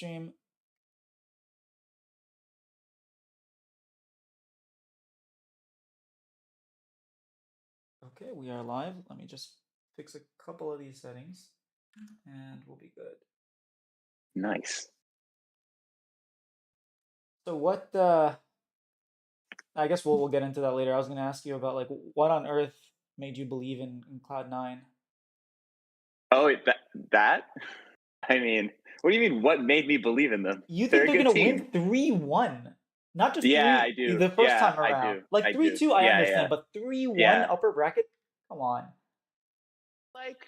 stream. Okay, we are live. Let me just fix a couple of these settings and we'll be good. Nice. So I guess we'll get into that later. I was gonna ask you about like what on earth made you believe in Cloud9? Oh, that? I mean, what do you mean? What made me believe in them? You They're think a they're good gonna win team. 3-1? Not just Yeah, I 3 do. the first Yeah, time I around. do. Like I do. 3-2 I Yeah, understand, yeah, but 3-1 yeah. upper bracket? Come on. Like,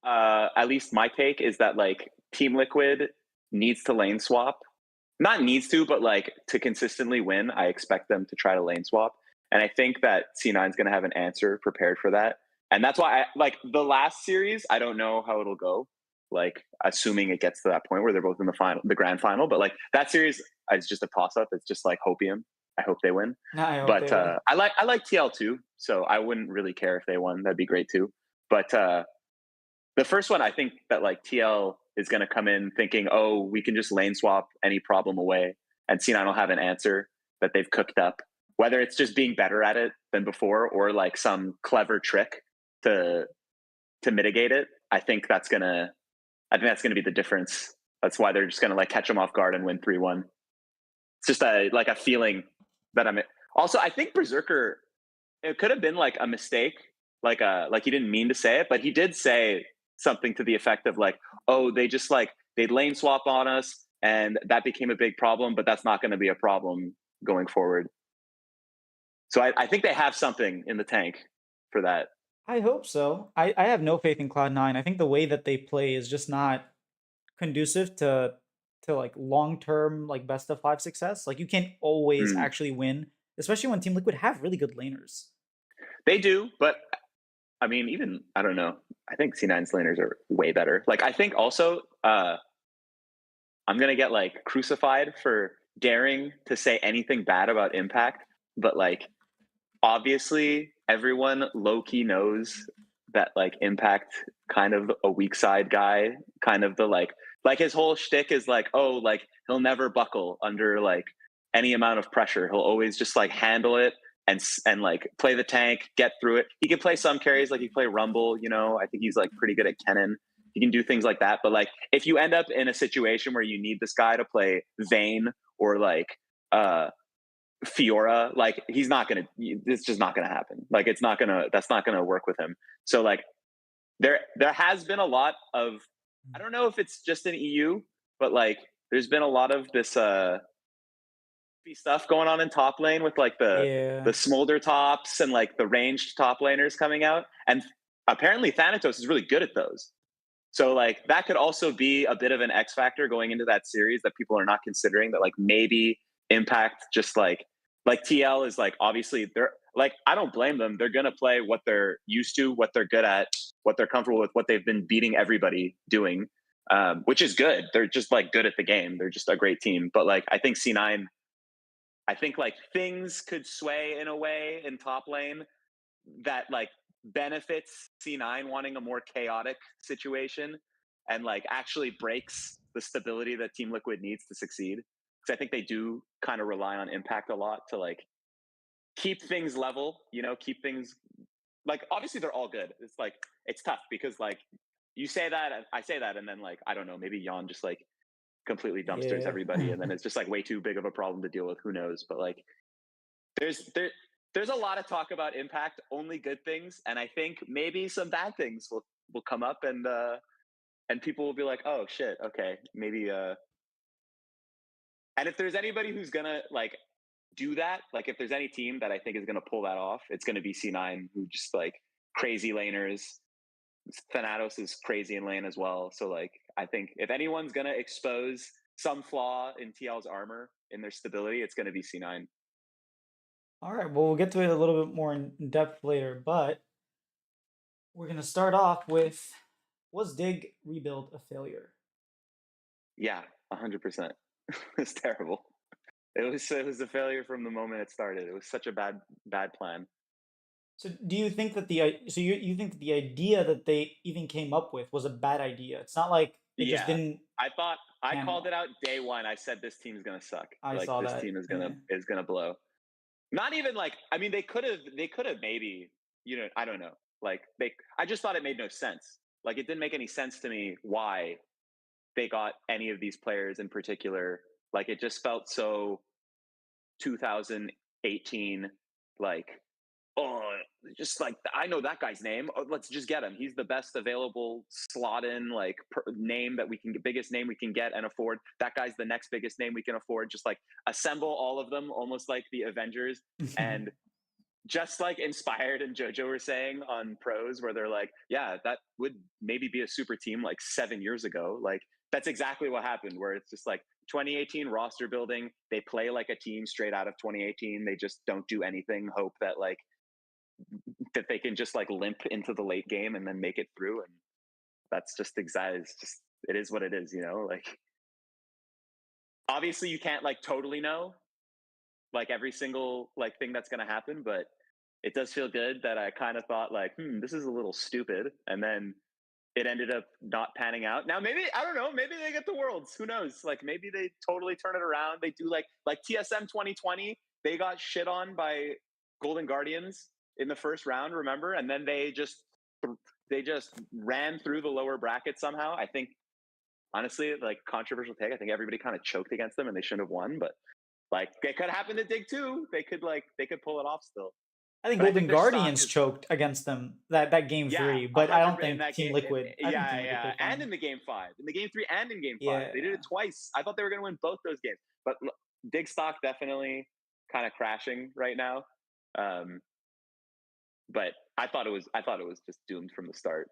at least my take is that like Team Liquid needs to lane swap. Not needs to, but like to consistently win, I expect them to try to lane swap. And I think that C9 is going to have an answer prepared for that. And that's why I like the last series, I don't know how it'll go. Like assuming it gets to that point where they're both in the grand final, but like that series is just a toss up. It's just like hopium. I hope they win. Nah, I hope they But win. I like TL too, so I wouldn't really care if they won. That'd be great too. But the first one, I think that like TL is going to come in thinking, oh, we can just lane swap any problem away, and C9 will have an answer that they've cooked up, whether it's just being better at it than before or like some clever trick to mitigate it. I think that's gonna be the difference. That's why they're just gonna like catch them off guard and win 3-1. It's just a feeling that I'm. Also, I think Berserker. It could have been like a mistake, like he didn't mean to say it, but he did say something to the effect of like, "Oh, they lane swap on us, and that became a big problem, but that's not going to be a problem going forward." So I think they have something in the tank for that. I hope so. I have no faith in Cloud9. I think the way that they play is just not conducive to like long-term like best of 5 success. Like you can't always Mm. actually win, especially when Team Liquid have really good laners. They do, but I mean, even I don't know. I think C9's laners are way better. Like I think also I'm gonna get like crucified for daring to say anything bad about Impact, but like obviously everyone low key knows that like Impact kind of a weak side guy, kind of the like his whole shtick is like, oh, like he'll never buckle under like any amount of pressure. He'll always just like handle it and like play the tank, get through it. He can play some carries, like he can play Rumble. I think he's like pretty good at Kennen. He can do things like that. But like if you end up in a situation where you need this guy to play Vayne or like uh Fiora, like he's not gonna. It's just not gonna happen. Like it's not gonna. That's not gonna work with him. So like there has been a lot of. I don't know if it's just in EU, but like there's been a lot of this stuff going on in top lane with like the Yeah. smolder tops and like the ranged top laners coming out, and apparently Thanatos is really good at those. So like that could also be a bit of an X factor going into that series that people are not considering, that like maybe Impact just like TL is like obviously they're like I don't blame them. They're going to play what they're used to, what they're good at, what they're comfortable with, what they've been beating everybody doing. Which is good. They're just like good at the game. They're just a great team. But like I think C9, I think like things could sway in a way in top lane that like benefits C9 wanting a more chaotic situation and like actually breaks the stability that Team Liquid needs to succeed. Because I think they do kind of rely on Impact a lot to like keep things level, keep things like obviously they're all good. It's like it's tough because like you say that, I say that, and then like I don't know, maybe Yon just like completely dumpsters Yeah. everybody, and then it's just like way too big of a problem to deal with. Who knows? But like there's there there's a lot of talk about Impact, only good things, and I think maybe some bad things will come up, and people will be like, oh shit, okay, maybe. And if there's anybody who's gonna like do that, like if there's any team that I think is gonna pull that off, it's gonna be C9, who just like crazy laners. Thanatos is crazy in lane as well. So like I think if anyone's gonna expose some flaw in TL's armor in their stability, it's gonna be C9. All right. Well, we'll get to it a little bit more in depth later, but we're gonna start off with, was Dig rebuild a failure? Yeah, 100%. It's terrible. It was a failure from the moment it started. It was such a bad plan. So do you think that you think that the idea that they even came up with was a bad idea? It's not like it just Yeah, didn't I called Camel. it out day one. I said this team's gonna suck. I Like saw this that. team is Yeah. gonna blow. Not even like I mean they could have maybe I don't know. Like they I just thought it made no sense. Like it didn't make any sense to me why they got any of these players in particular. Like it just felt so 2018 like oh just like I know that guy's name. Oh, let's just get him. He's the best available slot in like name that we can get, biggest name we can get and afford. That guy's the next biggest name we can afford. Just like assemble all of them almost like the Avengers and just like Inspired and JoJo were saying on pros where they're like, yeah, that would maybe be a super team like 7 years ago. Like that's exactly what happened where it's just like 2018 roster building. They play like a team straight out of 2018. They just don't do anything. Hope that like that they can just like limp into the late game and then make it through. And that's just exactly, it's just, it is what it is, like obviously you can't like totally know like every single like thing that's going to happen, but it does feel good that I kind of thought like, this is a little stupid. And then it ended up not panning out. Now maybe I don't know. Maybe they get the Worlds. Who knows? Like maybe they totally turn it around. They do like TSM 2020. They got shit on by Golden Guardians in the first round. Remember? And then they just ran through the lower bracket somehow. I think honestly, like controversial take. I think everybody kind of choked against them and they shouldn't have won. But like it could happen to Dig too. They could pull it off still. I think But I Golden think their stock Guardians is choked against them that game yeah, 3, but I don't 100 in think that Team game. Liquid. I think Team Liquid Yeah, played and fine. in the game 5, in the game 3, and in game 5, Yeah. they did it twice. I thought they were going to win both those games, but Dig stock definitely kind of crashing right now. But I thought it was just doomed from the start,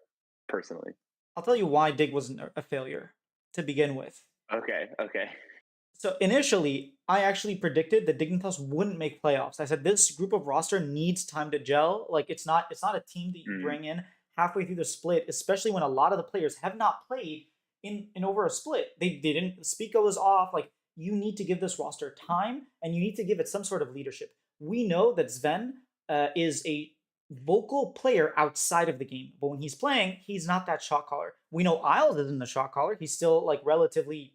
personally. I'll tell you why Dig wasn't a failure to begin with. Okay. So initially, I actually predicted that Dignitas wouldn't make playoffs. I said this group of roster needs time to gel. Like it's not a team that you bring in halfway through the split, especially when a lot of the players have not played in over a split. They didn't. Spico was off. Like you need to give this roster time, and you need to give it some sort of leadership. We know that Sven is a vocal player outside of the game, but when he's playing, he's not that shot caller. We know Isles isn't a shot caller. He's still like relatively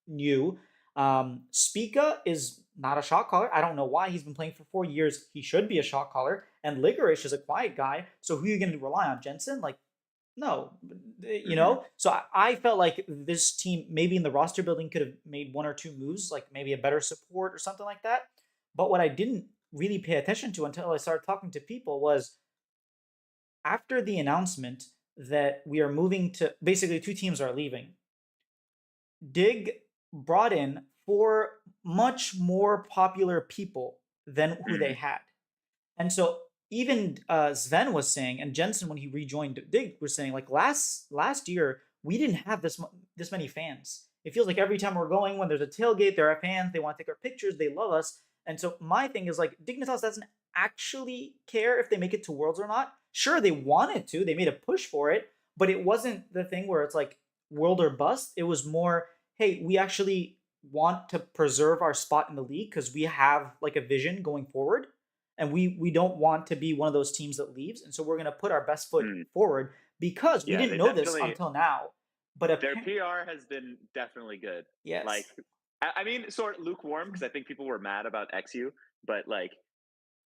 new. Spica is not a shot caller. I don't know why. He's been playing for 4 years. He should be a shot caller. And Ligorish is a quiet guy. So who are you going to rely on? Jensen? Like, no. So I felt like this team, maybe in the roster building, could have made 1 or 2 moves, like maybe a better support or something like that. But what I didn't really pay attention to until I started talking to people was after the announcement that we are moving to basically 2 teams are leaving. Dig brought in 4 much more popular people than who they had. And so even Sven was saying, and Jensen when he rejoined Dig was saying, like last year we didn't have this many fans. It feels like every time we're going, when there's a tailgate, there are fans. They want to take our pictures. They love us. And so my thing is like Dignitas doesn't actually care if they make it to Worlds or not. Sure, they wanted to. They made a push for it, but it wasn't the thing where it's like world or bust. It was more, hey, we actually want to preserve our spot in the league because we have like a vision going forward, and we don't want to be one of those teams that leaves, and so we're going to put our best foot forward because we didn't know this until now. But their PR has been definitely good. Yes. Like, I mean, sort of lukewarm because I think people were mad about XU, but like,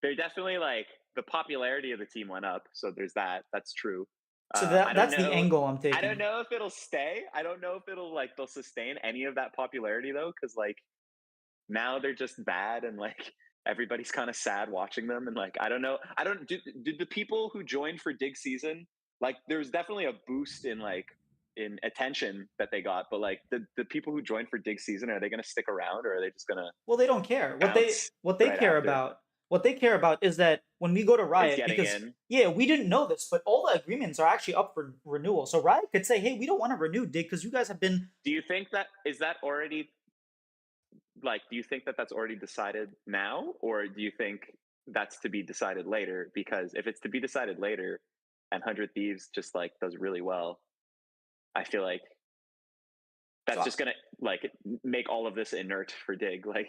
they're definitely like the popularity of the team went up. So there's that. That's true. So that's the angle I'm taking. I don't know if it'll stay. I don't know if they'll sustain any of that popularity though, because like now they're just bad and like everybody's kind of sad watching them and like I don't know. Did the people who joined for Dig season, like there's definitely a boost in like in attention that they got, but like the people who joined for Dig season, are they going to stick around or are they just going to? Well, they don't care. What they care about is that when we go to Riot, because we didn't know this, but all the agreements are actually up for renewal. So Riot could say, hey, we don't want to renew Dig because you guys have been. Do you think that already? Like, do you think that that's already decided now, or do you think that's to be decided later? Because if it's to be decided later, and 100 Thieves just like does really well, I feel like that's just gonna like make all of this inert for Dig. Like,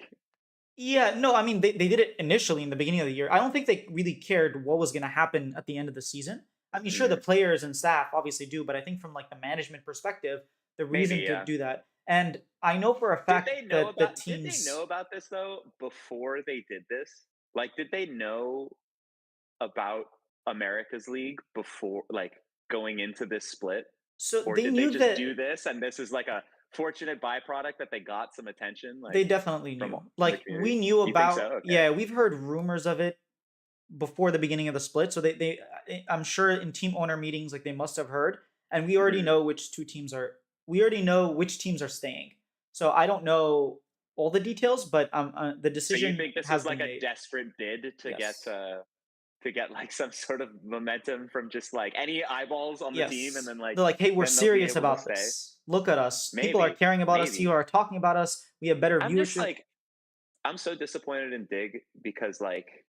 yeah, no, I mean they did it initially in the beginning of the year. I don't think they really cared what was gonna happen at the end of the season. I mean, sure, the players and staff obviously do, but I think from like the management perspective, the Maybe, reason to yeah. do that. And I know for a fact that the Did they know teams. about this though before they did this? Like, did they know about America's League before, like, going into this split? So Or they did they knew just that. do this and this is like a fortunate byproduct that they got some attention, like, They definitely from knew. from the Like community? we knew You think about. so? Okay. Yeah, we've heard rumors of it before the beginning of the split. So I'm sure in team owner meetings, like they must have heard, and we already Mhm. know which two teams are. We already know which teams are staying. So I don't know all the details, but the So you decision think this has was like been a made. desperate bid Yes. to get like some sort of momentum from just like any eyeballs on the team, and Yes. then like They're like, hey, we're then they'll be serious able to about stay? this. Look at us. People are Maybe, caring about us. maybe. People are talking about us. We have better I'm just viewership. like I'm so disappointed in Dig because like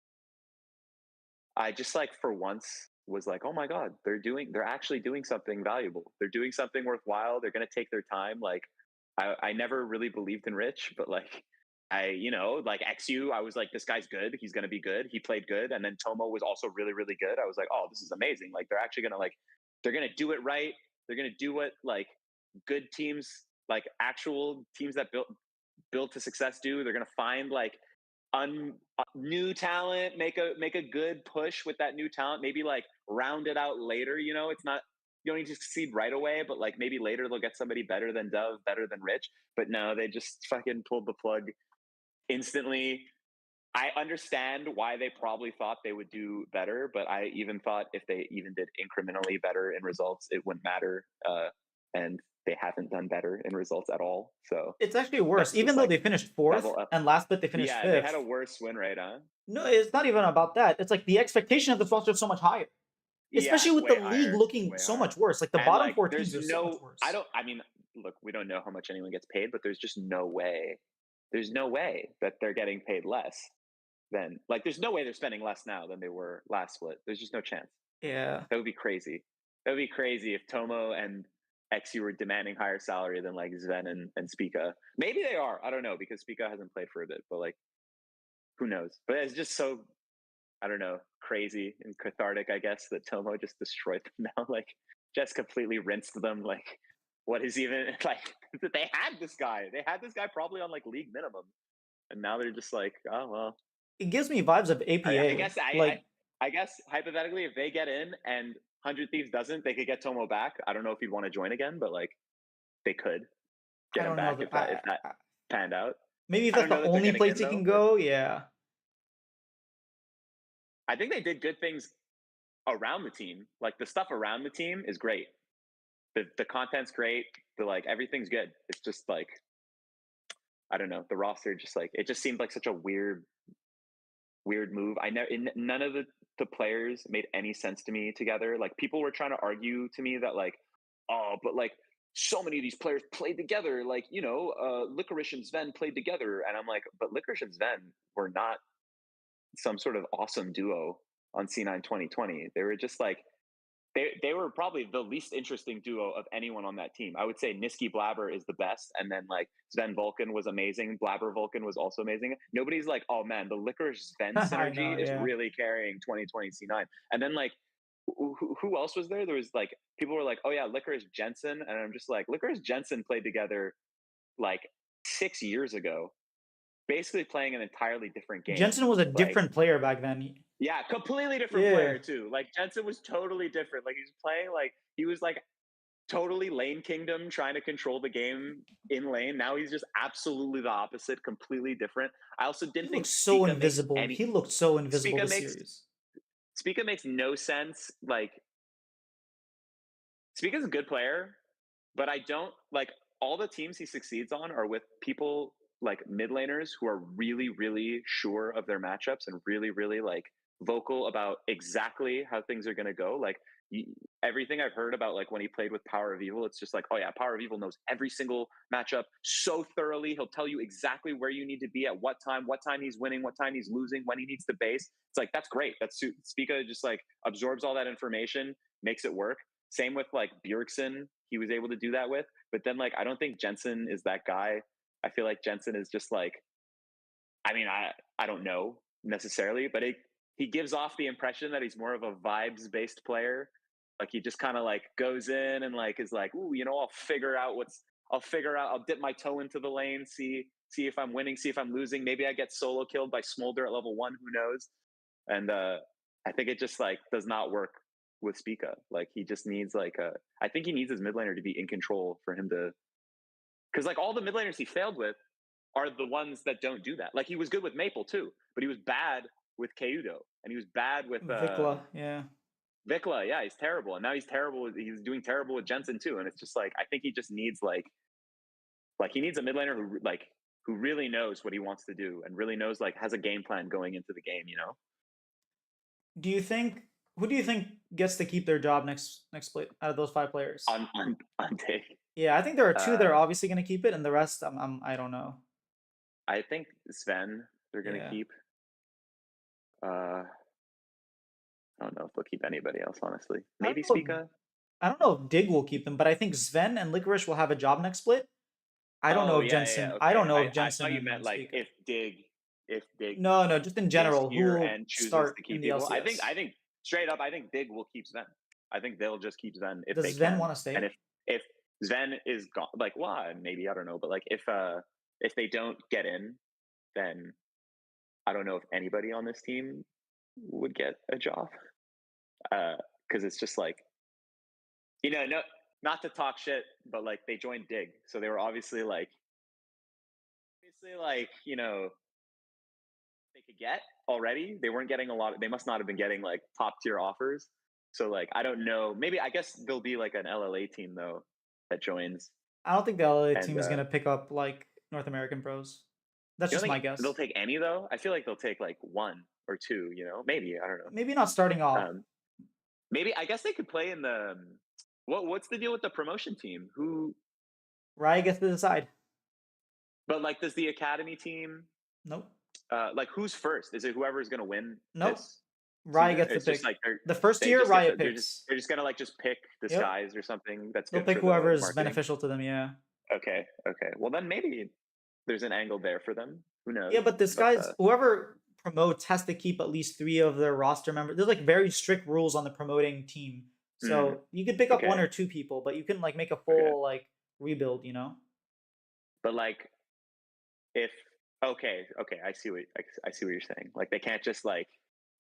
I just like for once was like, oh my god, they're actually doing something valuable. They're doing something worthwhile. They're gonna take their time. Like I never really believed in Rich, but like like XU, I was like, this guy's good. He's gonna be good. He played good. And then Tomo was also really, really good. I was like, oh, this is amazing. Like they're actually gonna like they're gonna do it right. They're gonna do what like good teams, like actual teams that build to success do. They're gonna find like new talent, make a good push with that new talent. Maybe like round it out later. It's not you don't need to succeed right away, but like maybe later they'll get somebody better than Dove, better than Rich. But no, they just fucking pulled the plug instantly. I understand why they probably thought they would do better, but I even thought if they even did incrementally better in results, it wouldn't matter. And they haven't done better in results at all. So It's actually worse. that's Even just though like they finished level fourth up. and last bit they finished Yeah, they had a fifth. worse win rate, huh? No, it's not even about that. It's like the expectation of this roster is so much higher, Yeah, especially it's with the way league higher. looking Way so higher. much worse. Like the And bottom like four there's teams are so much no worse. I mean, look, we don't know how much anyone gets paid, but there's just no way. There's no way that they're getting paid less than like there's no way they're spending less now than they were last split. There's just no chance. Yeah, That would be crazy. That would be crazy if Tomo and XU were demanding higher salary than like Sven and Spica. Maybe they are. I don't know because Spica hasn't played for a bit, but like who knows? But it's just so I don't know, crazy and cathartic, I guess, that Tomo just destroyed them now. Like, just completely rinsed them. Like, what is even like? They had this guy. They had this guy probably on like league minimum, and now they're just like, oh well. it gives me vibes of I APA. guess Like I guess hypothetically, if they get in and Hundred Thieves doesn't, they could get Tomo back. I don't know if he'd want to join again, but like they could I get him don't know. back if that panned out. Maybe if I that's don't the know that they're only getting place in he can though, but go. Yeah, I think they did good things around the team. Like the stuff around the team is great. The content's great. The like everything's good. It's just like I don't know. The roster just like it just seemed like such a weird move. I never none of the players made any sense to me together. Like people were trying to argue to me that like oh, but like so many of these players played together. Like Licorice and Sven played together, and I'm like, but Licorice and Sven were not some sort of awesome duo on C9 2020. They were just like they were probably the least interesting duo of anyone on that team. I would say Niski Blabber is the best, and then like Sven Vulcan was amazing. Blabber Vulcan was also amazing. Nobody's like, oh man, the Licorice Sven I know. synergy is Yeah, really carrying 2020 C9. And then like, who else was there? There was like people were like, oh yeah, Licorice Jensen, and I'm just like, Licorice Jensen played together like 6 years ago, basically playing an entirely different game. Jensen was a Like different player back then. yeah, completely different Yeah, player too. Like Jensen was totally different. Like he was playing like he was like totally lane kingdom trying to control the game in lane. Now he's just absolutely the opposite, completely different. I also he didn't think looked so Spica makes invisible. any He looked so invisible Spica this makes series. Spica makes no sense. Like Spica's a good player, but I don't like all the teams he succeeds on are with people like mid laners who are really, really sure of their matchups and really, really like vocal about exactly how things are going to go. Like everything I've heard about, like when he played with Power of Evil, it's just like, oh yeah, Power of Evil knows every single matchup so thoroughly. He'll tell you exactly where you need to be at what time he's winning, what time he's losing, when he needs to base. It's like that's great. That's Spica just like absorbs all that information, makes it work. Same with like Bjergsen, he was able to do that with. But then like I don't think Jensen is that guy. I feel like Jensen is just like I mean, I don't know necessarily, but he gives off the impression that he's more of a vibes based player. Like he just kind of like goes in and like is like, ooh, I'll dip my toe into the lane, see if I'm winning, see if I'm losing. Maybe I get solo killed by Smolder at level 1, who knows? And I think it just like does not work with Spica. Like he just needs like I think he needs his mid laner to be in control for him to, because like all the mid laners he failed with are the ones that don't do that. Like he was good with Maple too, but he was bad with Keudo, and he was bad with Vikla, yeah. Vikla. Yeah, he's terrible, and now he's terrible. He's doing terrible with Jensen too, and it's just like I think he just needs like he needs a mid laner who really knows what he wants to do and really knows like has a game plan going into the game. You know. Do you think who do you think gets to keep their job next split out of those 5 players? On Dig. Yeah, I think there are 2 that are obviously going to keep it, and the rest, I don't know. I think Sven they're going to keep. I don't know if they'll keep anybody else, honestly. Maybe Spica. I don't know if Dig will keep them, but I think Sven and Licorice will have a job next split. I don't know if Jensen. Okay. I don't know if Jensen. I thought you meant like if Dig. No, just in general. Who will start to keep in the LCS? I think straight up, I think Dig will keep Sven. I think they'll just keep Sven if Does Sven want to stay? And if Sven is gone, like, well, maybe I don't know, but like if they don't get in, then I don't know if anybody on this team would get a job. Because it's just like, no, not to talk shit, but like they joined Dig, so they were obviously like, they could get already. They weren't getting a lot. They must not have been getting like top tier offers. So like, I don't know. Maybe I guess there'll be like an LLA team though that joins. I don't think the LLA team is gonna pick up like North American pros. That's just my guess. They'll take any though. I feel like they'll take like 1 or 2. Maybe I don't know. Maybe not starting off. Maybe I guess they could play in the. What's the deal with the promotion team? Who? Riot gets to decide. But like, does the academy team? Nope. Like, who's first? Is it whoever's gonna win? Nope. Riot gets to pick. Like the first year, Riot picks. They're just gonna like just pick Disguise or something. They'll pick whoever's beneficial to them. Yeah. Okay. Well, then maybe there's an angle there for them. Who knows? Yeah, but Disguise, whoever promotes has to keep at least 3 of their roster members. There's like very strict rules on the promoting team. So you could pick up 1 or 2 people, but you can like make a full like rebuild, But like, if I see what you're saying. Like they can't just like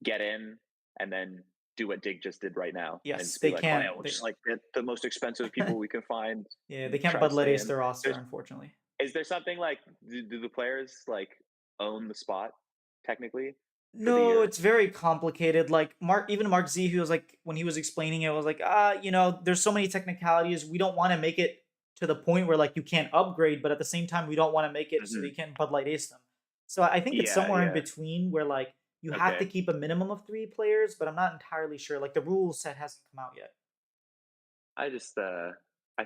get in and then do what Dig just did right now. Yes, they can't. We'll just like get the most expensive people we can find. Yeah, they can't Bud Light Ace their roster, unfortunately. Is there something like do the players like own the spot technically? No, it's very complicated. Like even Mark Z, who was like when he was explaining it, was like, there's so many technicalities. We don't want to make it to the point where like you can't upgrade, but at the same time, we don't want to make it so they can't Bud Light Ace them. So I think it's somewhere in between where like you have to keep a minimum of 3 players, but I'm not entirely sure. Like the rule set hasn't come out yet. I just I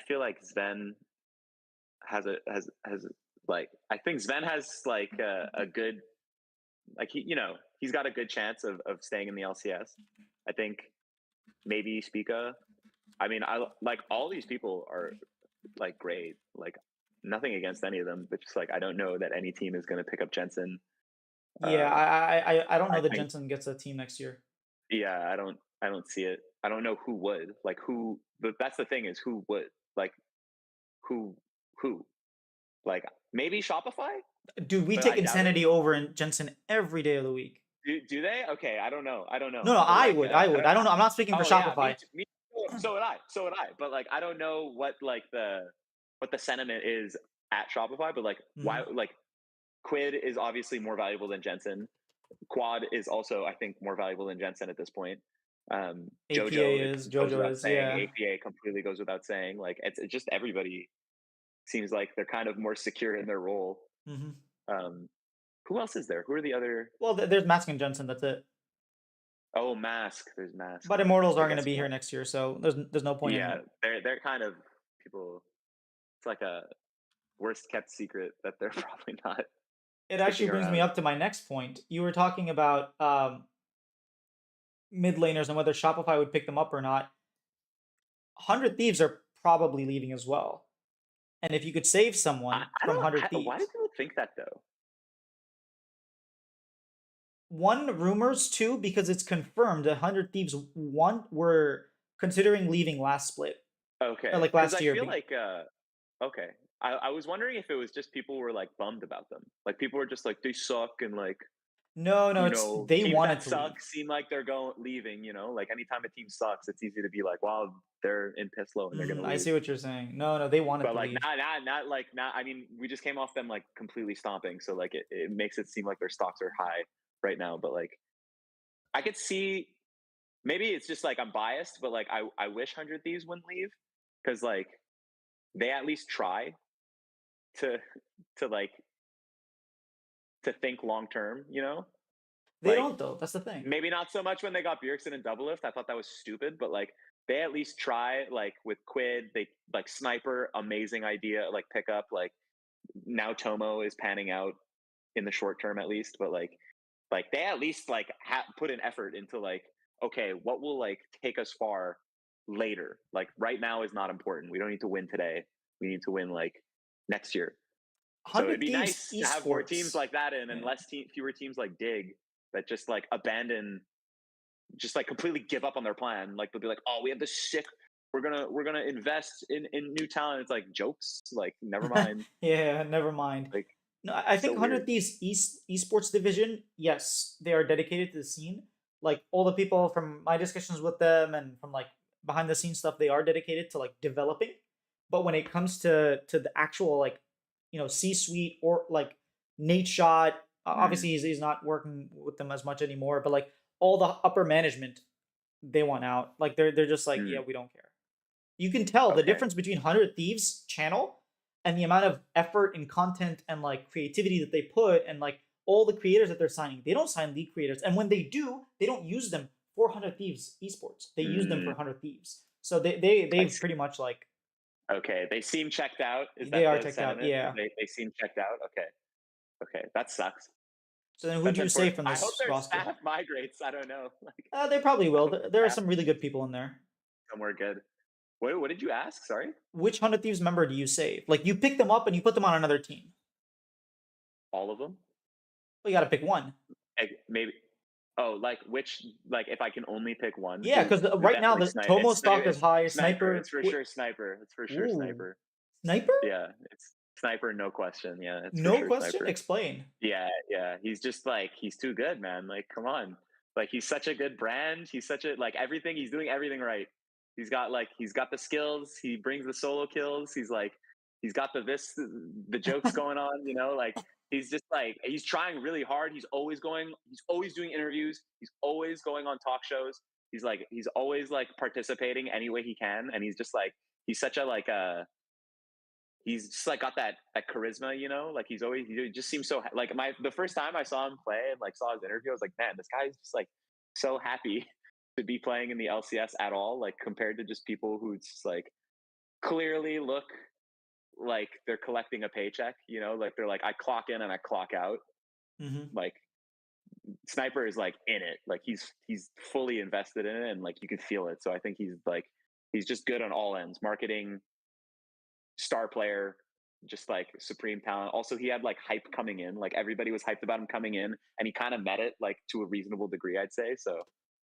feel like Sven has like I think Sven has like a good like he's got a good chance of staying in the LCS. I think maybe Spica. I mean, I like all these people are like great. Like nothing against any of them, but just like I don't know that any team is going to pick up Jensen. Yeah, I don't know that Jensen gets a team next year. Yeah, I don't see it. I don't know who would like who. But that's the thing is who would like who like maybe Shopify. Dude, we take Insanity over in Jensen every day of the week. Do they? Okay, I don't know. No, I would. I don't know. I'm not speaking for Shopify. Yeah, so would I. But like, I don't know what the sentiment is at Shopify. But like, why? Like, Quid is obviously more valuable than Jensen. Quad is also, I think, more valuable than Jensen at this point. JoJo is. Yeah. APA completely goes without saying. Like, it's just everybody seems like they're kind of more secure in their role. Who else is there? Who are the other? Well, there's Mask and Jensen. That's it. Oh, Mask. There's Mask. But Immortals aren't going to be here next year, so there's no point. Yeah, they're kind of people. It's like a worst kept secret that they're probably not. It actually brings me up to my next point. You were talking about mid laners and whether Shopify would pick them up or not. 100 Thieves are probably leaving as well. And if you could save someone from 100 Thieves. Why do people think that though? 1, rumors. 2, because it's confirmed that 100 Thieves were considering leaving last split or Okay, like because last I year. feel like okay. I was wondering if it was just people were like bummed about them. Like people were just like they suck and like No, no, it's they teams wanted that to leave. suck seem like they're going leaving. Like anytime a team sucks, it's easy to be like, wow, they're in piss low and they're gonna I leave. see what you're saying. No, no, they wanted But to like leave. not like not. I mean, we just came off them like completely stomping, so like it makes it seem like their stocks are high right now. But like I could see maybe it's just like I'm biased, but like I wish Hundred Thieves wouldn't leave because like they at least try to to like to think long term. They Like don't though. That's the thing. maybe not so much when they got Bjergsen and Double Lift. I thought that was stupid, but like they at least try. Like with Quid, they like Sniper, amazing idea. Like pick up. Like now Tomo is panning out in the short term at least, but like they at least like put an effort into like okay, what will like take us far later? Like right now is not important. We don't need to win today. We need to win like next year. So it'd 100 be Thieves nice to have more teams esports. like that in and Yeah. fewer teams like Dig that just like abandon, just like completely give up on their plan. Like they'll be like, "Oh, we have this sick. We're gonna invest in new talent." It's like jokes. Like never mind. Yeah, never mind. Like No, I think so weird. 100 Thieves esports division, yes, they are dedicated to the scene. Like all the people from my discussions with them and from like behind the scenes stuff, they are dedicated to like developing. But when it comes to the actual like C-suite or like Nate Shot, Mm, obviously he's not working with them as much anymore. But like all the upper management, they want out. Like they're just like, yeah, mm, we don't care. You can tell the okay. difference between 100 Thieves channel and the amount of effort and content and like creativity that they put and like all the creators that they're signing. They don't sign league creators, and when they do, they don't use them for 100 Thieves esports. They use them for Mm, 100 Thieves. So they I they've see. pretty much like Okay, they seem checked out. Is they that are the checked out. sentiment? Yeah. They seem checked out. Okay, okay, that sucks. So then, who That's do you say unfortunate. from I hope this their roster? staff migrates. I don't know. Like They probably I will. hope their There are staff some really good people in there. somewhere good. What did you ask? Sorry, Which 100 Thieves member do you save? Like you pick them up and you put them on another team. all of them? Well, you got to pick one. Maybe. Oh, like which? Like if I can only pick one, Yeah, because right now definitely the sniper. Tomo stock is It's high. sniper. Sniper, It's for sure sniper. It's for sure ooh, sniper. sniper. Yeah, it's sniper, no question. Yeah, it's for No sure question. sniper. Explain. Yeah, yeah. He's just like he's too good, man. Like, come on. Like he's such a good brand. He's such a like everything. He's doing everything right. He's got the skills. He brings the solo kills. He's got the jokes going on. Like he's just like he's trying really hard. He's always going. He's always doing interviews. He's always going on talk shows. He's always like participating any way he can. And he's just like he's such a like a he's just like got that charisma, like he just seems so like the first time I saw him play and like saw his interview, I was like, man, this guy is just like so happy to be playing in the LCS at all, like compared to just people who just like clearly look like they're collecting a paycheck, like they're like I clock in and I clock out. Hmm. Like Sniper is like in it, like he's fully invested in it and like you can feel it. So I think he's just good on all ends, marketing, star player, just like supreme talent. Also, he had like hype coming in. Like everybody was hyped about him coming in, and he kind of met it like to a reasonable degree, I'd say. So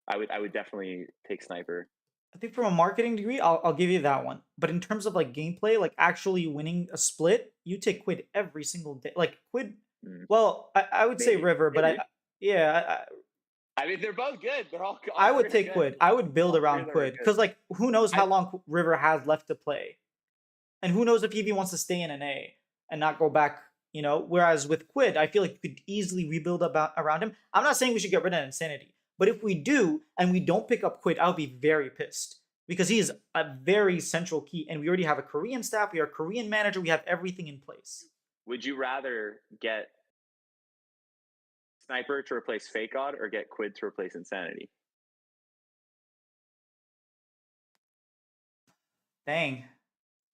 I would definitely take Sniper. I think from a marketing degree, I'll give you that one. But in terms of like gameplay, like actually winning a split, you take Quid every single day. Like Quid, Mm, well, I would say maybe, River, but maybe. yeah, I mean, they're both good. They're all I would three are take good. Quid. I would build All three around of them are Quid good. because like who knows how I long River has left to play, and who knows if he even wants to stay in an A and not go back. Whereas with Quid, I feel like you could easily rebuild about around him. I'm not saying we should get rid of Insanity, but if we do and we don't pick up Quid, I'll be very pissed because he is a very central key, and we already have a Korean staff, we are a Korean manager, we have everything in place. would you rather get Sniper to replace Fake God or get Quid to replace Insanity? Dang,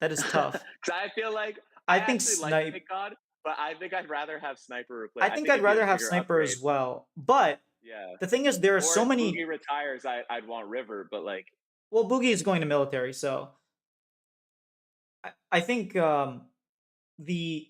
that is tough. Because I feel like I I think actually like Snipe. Fake God, but I think I'd rather have Sniper replace. I I think think I'd it'd be a rather have bigger Sniper upgrade. as well, but Yeah. the thing is, there are Or so if many. Boogie retires, I'd want River, but like, Well, Boogie is going to military, so I think the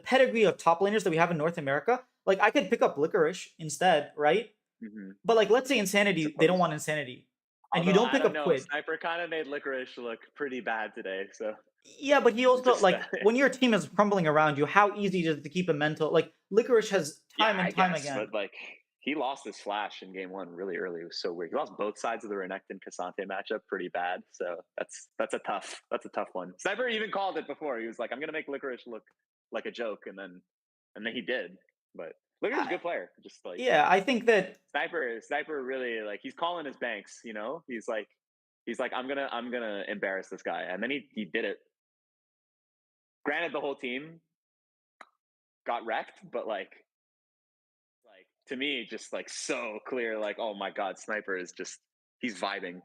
pedigree of top laners that we have in North America, like I could pick up Licorice instead, right? mhm, But like, let's say I Insanity, they don't suppose. want Insanity. and you Although don't I pick don't up know, Quid. Sniper kind of made Licorice look pretty bad today. So Yeah, but he also just like when your team is crumbling around you, how easy is it to keep a mental like Licorice has yeah, time I and time guess, again. but like he lost his flash in game one really early. It was so weird. He lost both sides of the Renekton Cassante matchup pretty bad. So that's a tough one. Sniper even called it before. He was like, "I'm gonna make Licorice look like a joke," and then he did. But Licorice is a I, good player. Just like yeah, I think that Sniper really like he's calling his banks. He's like I'm gonna embarrass this guy, and then he did it. Granted, the whole team got wrecked, but like to me, just like so clear. Like, oh my god, Sniper is just he's vibing.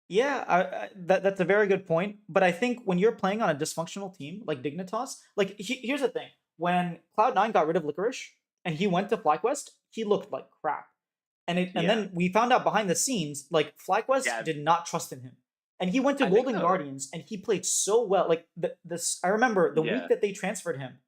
yeah, that's a very good point. But I think when you're playing on a dysfunctional team like Dignitas, like here's the thing: when Cloud9 got rid of Licorice and he went to FlyQuest, he looked like crap. And Yeah, then we found out behind the scenes, like FlyQuest yeah. did not trust in him, and he went to I think Golden the Guardians and he played so well. Like this, I remember the week yeah. that they transferred him,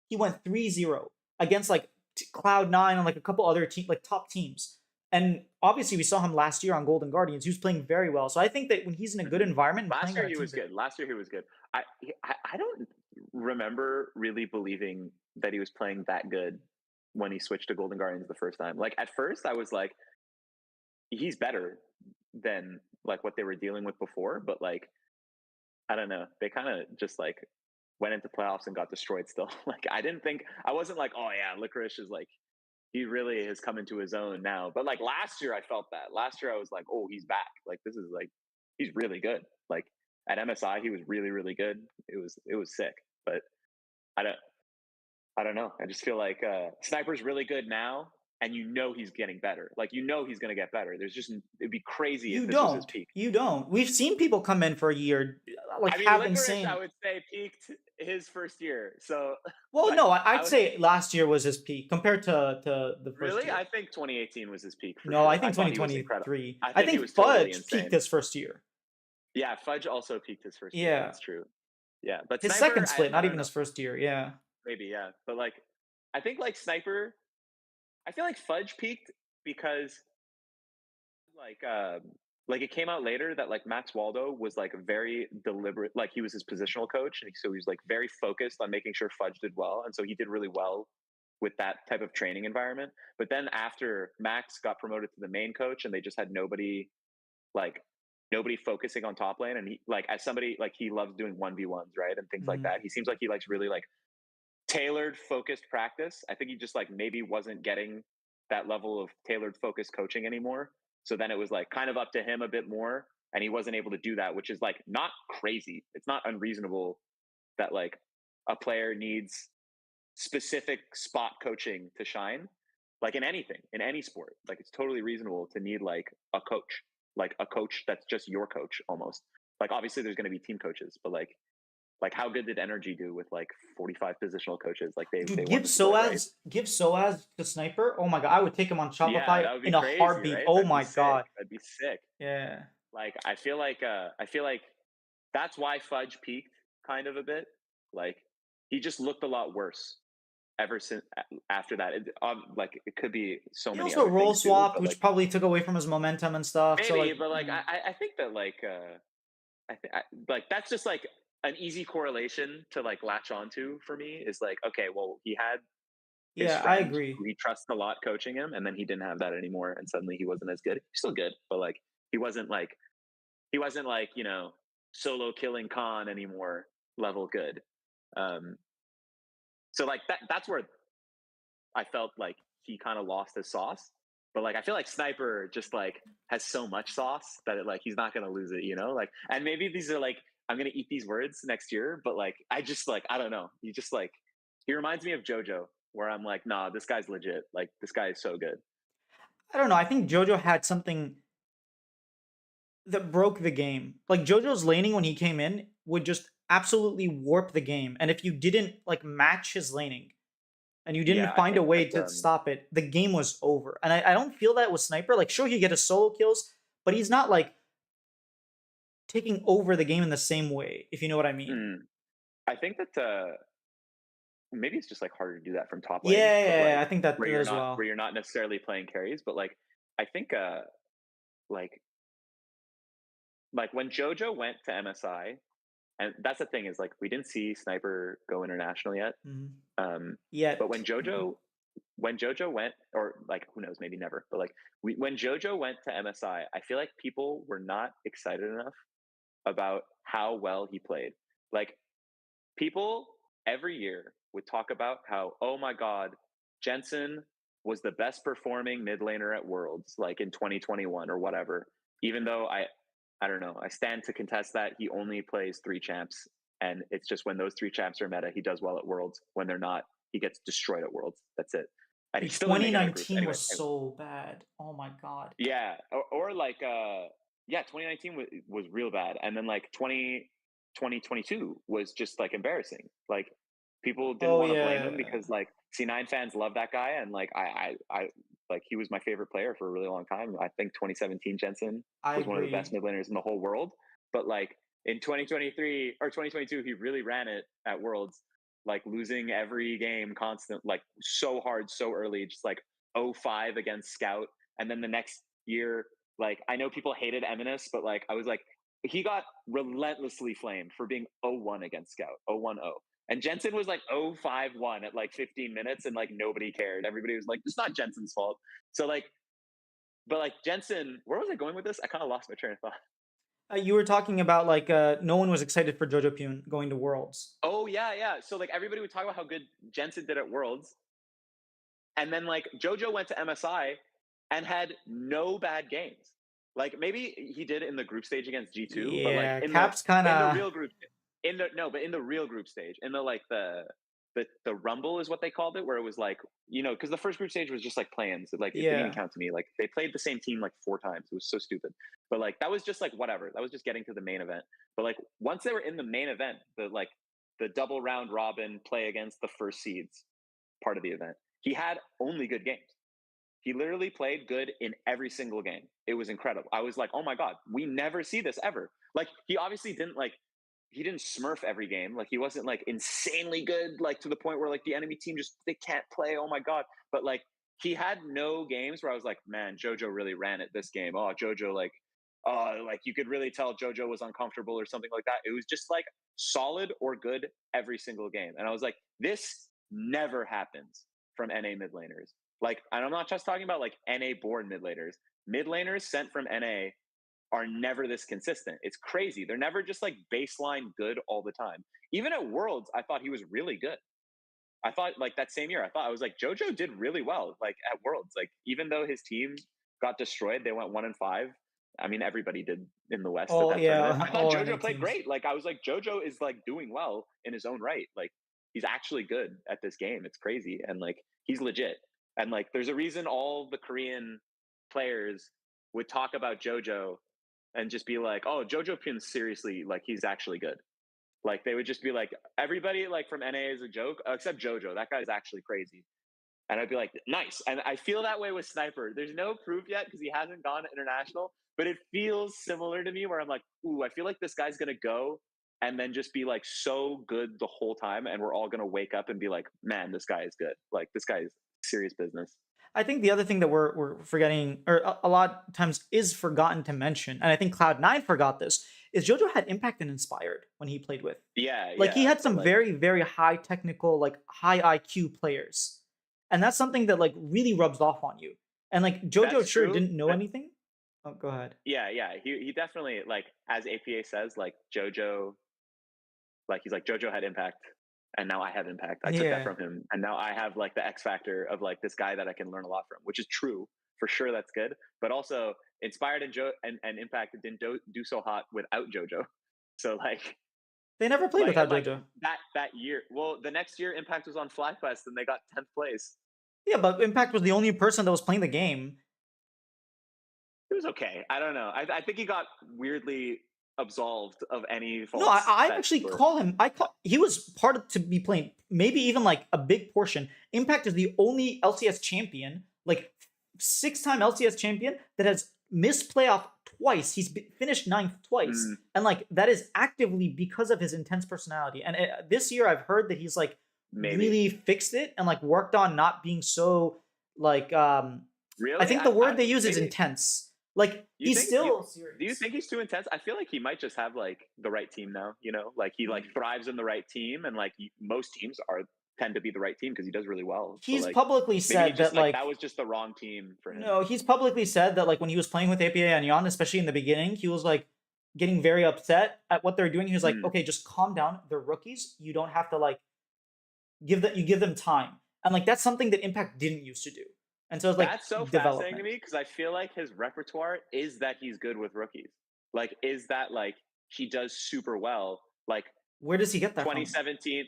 he went 3-0 against like Cloud9 and like a couple other like top teams. And obviously, we saw him last year on Golden Guardians. He was playing very well. So I think that when he's in a good Mhm. environment and Last playing on year a he team was that good. Last year he was good. I don't remember really believing that he was playing that good when he switched to Golden Guardians the first time. Like at first, I was like, he's better than like what they were dealing with before, but like I don't know. They kind of just like went into playoffs and got destroyed still. Like I wasn't like, oh yeah, Licorice is like he really has come into his own now. But like last year I felt that. Last year I was like, oh, he's back. Like this is like he's really good. Like at MSI he was really, really good. It was sick. But I don't I don't know. I just feel like Sniper's really good now, and he's getting better. Like he's gonna get better. It'd be crazy if you this was his don't. peak. You don't. We've seen people come in for a year, like I mean, have Licorice, I insane. would say peaked his first year. So, Well, like, no, I I'd would say last year was his peak compared to the first really, year. I think 2018 was his peak for No, I sure. I think thought he was incredible. 2023. I I think he think was totally Fudge peaked insane. his first year. Yeah, Fudge also peaked his first year. Yeah, That's true. Yeah, but his Sniper, second I, split, I not don't even know. his first year. Yeah, Maybe, yeah. But like, I think like Sniper, I feel like Fudge peaked because like like it came out later that like Max Waldo was like very deliberate, like he was his positional coach, and so he was like very focused on making sure Fudge did well, and so he did really well with that type of training environment. But then after Max got promoted to the main coach, and they just had like nobody focusing on top lane, and he like as somebody like he loves doing 1v1s, right, and things like hmm that. He seems like he likes really like tailored focused practice. I think he just like maybe wasn't getting that level of tailored focused coaching anymore. So then it was like kind of up to him a bit more, and he wasn't able to do that, which is like not crazy. It's not unreasonable that like a player needs specific spot coaching to shine. Like in anything, in any sport, like it's totally reasonable to need like a coach that's just your coach almost. Like obviously there's going to be team coaches, but like how good did Energy do with like 45 positional coaches? Like they dude, won the split, right? Give Soaz to Sniper. Oh my god, I would take him on Yeah, Shopify that would be in a crazy, heartbeat. right? Oh That'd be my sick. god, That'd be sick. yeah. Like I feel like that's why Fudge peaked kind of a bit. Like he just looked a lot worse ever since after that. Like it could be so He many also other role things too, swapped, but like which probably took away from his momentum and stuff. So maybe, like, but like yeah, I think that like like that's just like an easy correlation to like latch onto for me is like okay, well he had his yeah, I friend agree. who he trusts a lot coaching him, and then he didn't have that anymore, and suddenly he wasn't as good. He's still good, but like he wasn't like solo killing Khan anymore level good. Um, so like that's where I felt like he kind of lost his sauce. But like I feel like Sniper just like has so much sauce that he's not gonna lose it, Like, and maybe these are like I'm gonna eat these words next year, but like I just like I don't know. He reminds me of JoJo, where I'm like, nah, this guy's legit. Like this guy is so good. I don't know. I think JoJo had something that broke the game. Like JoJo's laning when he came in would just absolutely warp the game. And if you didn't like match his laning and you Yeah, didn't I find a think way that to stop it, the game was over. And I don't feel that with Sniper. Like sure he get his solo kills, but he's not like taking over the game in the same way, if you know what I mean. mm, I think that maybe it's just like harder to do that from top lane, Yeah, but yeah, yeah, like I think that where that you're as not well. where you're not necessarily playing carries, but like I think like when JoJo went to MSI, and that's the thing is like we didn't see Sniper go international yet. Mhm. Um, but Yet. Mhm. when JoJo went, or like who knows, maybe never, but like when JoJo went to MSI, I feel like people were not excited enough about how well he played. Like people every year would talk about how, oh my God, Jensen was the best performing mid laner at Worlds, like in 2021 or whatever. Even though I don't know, I stand to contest that he only plays 3 champs, and it's just when those 3 champs are meta, he does well at Worlds. When they're not, he gets destroyed at Worlds. That's it. And he Dude, still didn't make it out of groups. 2019 Anyway, was so bad. Oh my god. yeah, or like yeah, 2019 was real bad, and then like 2022 was just like embarrassing. Like people didn't Oh want to blame him yeah, because like C9 fans love that guy, and like I like he was my favorite player for a really long time. I think 2017 Jensen I was one of the best agree. mid laners in the whole world, but like in 2023 or 2022 he really ran it at Worlds, like losing every game constant, like so hard so early, just like 0-5 against Scout. And then the next year, like I know people hated Eminus, but like I was like, he got relentlessly flamed for being 0-1 against Scout, 0-1-0. And Jensen was like 0-5-1 at like 15 minutes, and like nobody cared. Everybody was like, it's not Jensen's fault. So like, but like Jensen, where was I going with this? I kind of lost my train of thought. You were talking about like no one was excited for Jojo Pune going to Worlds. Oh yeah, yeah. So like everybody would talk about how good Jensen did at Worlds, and then like JoJo went to MSI and had no bad games. Like maybe he did in the group stage against G2, but like Yeah, Caps kind in the of. real group but in the real group stage, in the like the rumble is what they called it, where it was like, because the first group stage was just like plans. Like it didn't even Yeah, count to me. Like they played the same team like 4 times. It was so stupid. But like that was just like whatever. That was just getting to the main event. But like once they were in the main event, the double round robin play against the first seeds part of the event, he had only good games. He literally played good in every single game. It was incredible. I was like, oh my God, we never see this ever. Like, he obviously he didn't smurf every game. Like, he wasn't like insanely good, like to the point where like the enemy team they can't play. Oh my God. But like, he had no games where I was like, man, JoJo really ran it this game. Oh, JoJo, like you could really tell JoJo was uncomfortable or something like that. It was just like solid or good every single game. And I was like, this never happens from NA mid laners. Like, and I'm not just talking about like NA born mid laners. Mid laners sent from NA are never this consistent. It's crazy. They're never just like baseline good all the time. Even at Worlds, I thought he was really good. I thought like that same year, I was like, JoJo did really well, like at Worlds. Like, even though his team got destroyed, they went 1-5. I mean, everybody did in the West at all that tournament. yeah, I thought all NA JoJo played teams. great. Like, I was like, JoJo is like doing well in his own right. Like, he's actually good at this game. It's crazy. And like, he's legit. And like, there's a reason all the Korean players would talk about JoJo and just be like, oh, JoJo Pin, seriously, like, he's actually good. Like, they would just be like, everybody like from NA is a joke, except JoJo. That guy's actually crazy. And I'd be like, nice. And I feel that way with Sniper. There's no proof yet because he hasn't gone international, but it feels similar to me where I'm like, ooh, I feel like this guy's going to go and then just be like so good the whole time. And we're all going to wake up and be like, man, this guy is good. Like, this guy is serious business. I think the other thing that we're forgetting, or a lot of times is forgotten to mention, and I think Cloud9 forgot this, is JoJo had impact and inspired when he played with. Yeah, Like he yeah. had But some like, very, very high technical, like high IQ players. And that's something that like really rubs off on you. And like JoJo that's sure true. didn't know anything. Oh, go ahead. Yeah, yeah. He definitely, like, as APA says, like, JoJo, like, he's like, JoJo had impact, and now I have impact. I took that Yeah. from him, and now I have like the X factor of like this guy that I can learn a lot from, which is true for sure. That's good, but also inspired and impact didn't do so hot without JoJo. So They never played without like JoJo. that year. Well, the next year, Impact was on FlyQuest, and they got 10th place. Yeah, but Impact was the only person that was playing the game. It was okay. I don't know. I think he got weirdly absolved of any No, faults I that actually were call him. I call he was part of to be playing. Maybe even like a big portion. Impact is the only LCS champion, like 6-time LCS champion that has missed playoff twice. He's finished ninth twice, mm, and like that is actively because of his intense personality. And this year, I've heard that he's like maybe. really fixed it and like worked on not being so like I Really? think the word I they use is maybe. intense. Like You he's think you still do you serious. think he's too intense? I feel like he might just have like the right team now, you know? Like he like thrives in the right team and like most teams are tend to be the right team because he does really well. So He's like publicly maybe he said just that like like that was just the wrong team for him. no, he's publicly said that like when he was playing with APA and Yon, especially in the beginning, he was like getting very upset at what they're doing. He was like, Mm. okay, just calm down. They're rookies. You don't have to like give them time. And like that's something that Impact didn't used to do. And so it's like That's so fascinating to development. me because I feel like his repertoire is that he's good with rookies. Like is that like he does super well. Like Where does he get that from? 2017,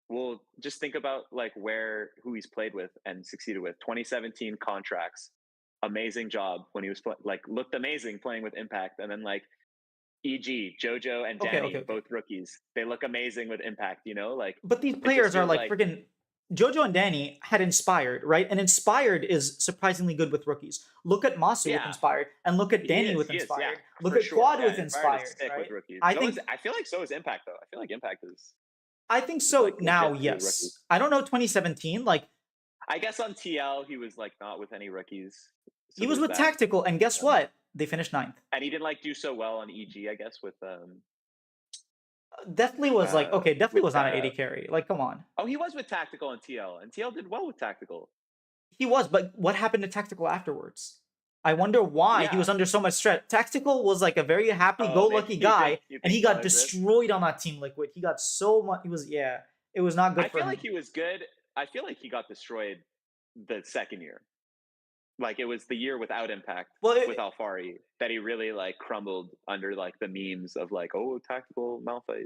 well, just think about like who he's played with and succeeded with. 2017 contracts, amazing job when he was like looked amazing playing with Impact, and then like EG Jojo and Okay, okay, Danny, okay. both rookies, they look amazing with Impact. You know, like But these it just players are feels like like freaking Jojo and Danny had Inspired, right? And Inspired is surprisingly good with rookies. Look at Masu with yeah, Inspired, and look at Danny with he is, yeah, Inspired. Look for at sure. Quad Yeah, with Inspired is Inspired, sick with right? rookies. I So is think I feel like so is Impact though. I feel like Impact I think is so like now, legit too with rookies. yes. I don't know 2017, like I guess on TL he was like not with any rookies, so he was there's with that. Tactical, and guess what? They finished ninth. And he didn't like do so well on EG, I guess, Definitely was like, okay, definitely with was not an 80 carry. Like, come on. oh, he was with Tactical and TL, and TL did well with Tactical. He was, but what happened to Tactical afterwards? I wonder why he Yeah. was under so much stress. Tactical was like a very Oh, happy-go-lucky maybe guy, you and he think that got was it? destroyed on that Team Liquid. He got so much. He was yeah. It was not good I for feel like him. he was good. I feel like he got destroyed the second year. Like it was the year without Impact Well, with Alfari that he really like crumbled under like the memes of like, oh, Tactical Malphite,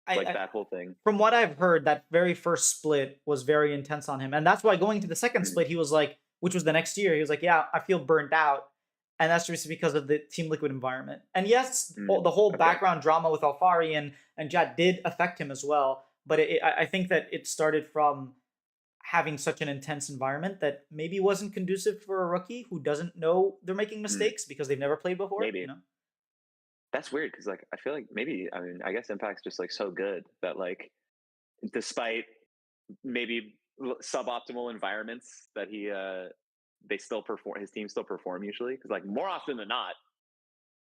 like I that whole thing. from what I've heard, that very first split was very intense on him, and that's why going to the second Mm, split, he was like, which was the next year, he was like, "Yeah, I feel burnt out," and that's just because of the Team Liquid environment. And yes, the whole okay. background drama with Alfari and Jad did affect him as well. But I think that it started from having such an intense environment that maybe wasn't conducive for a rookie who doesn't know they're making Mm, mistakes because they've never played before. You maybe. know. That's weird because like I feel like maybe I mean I guess Impact's just like so good that like despite maybe suboptimal environments that they still perform, his team still perform usually because like more often than not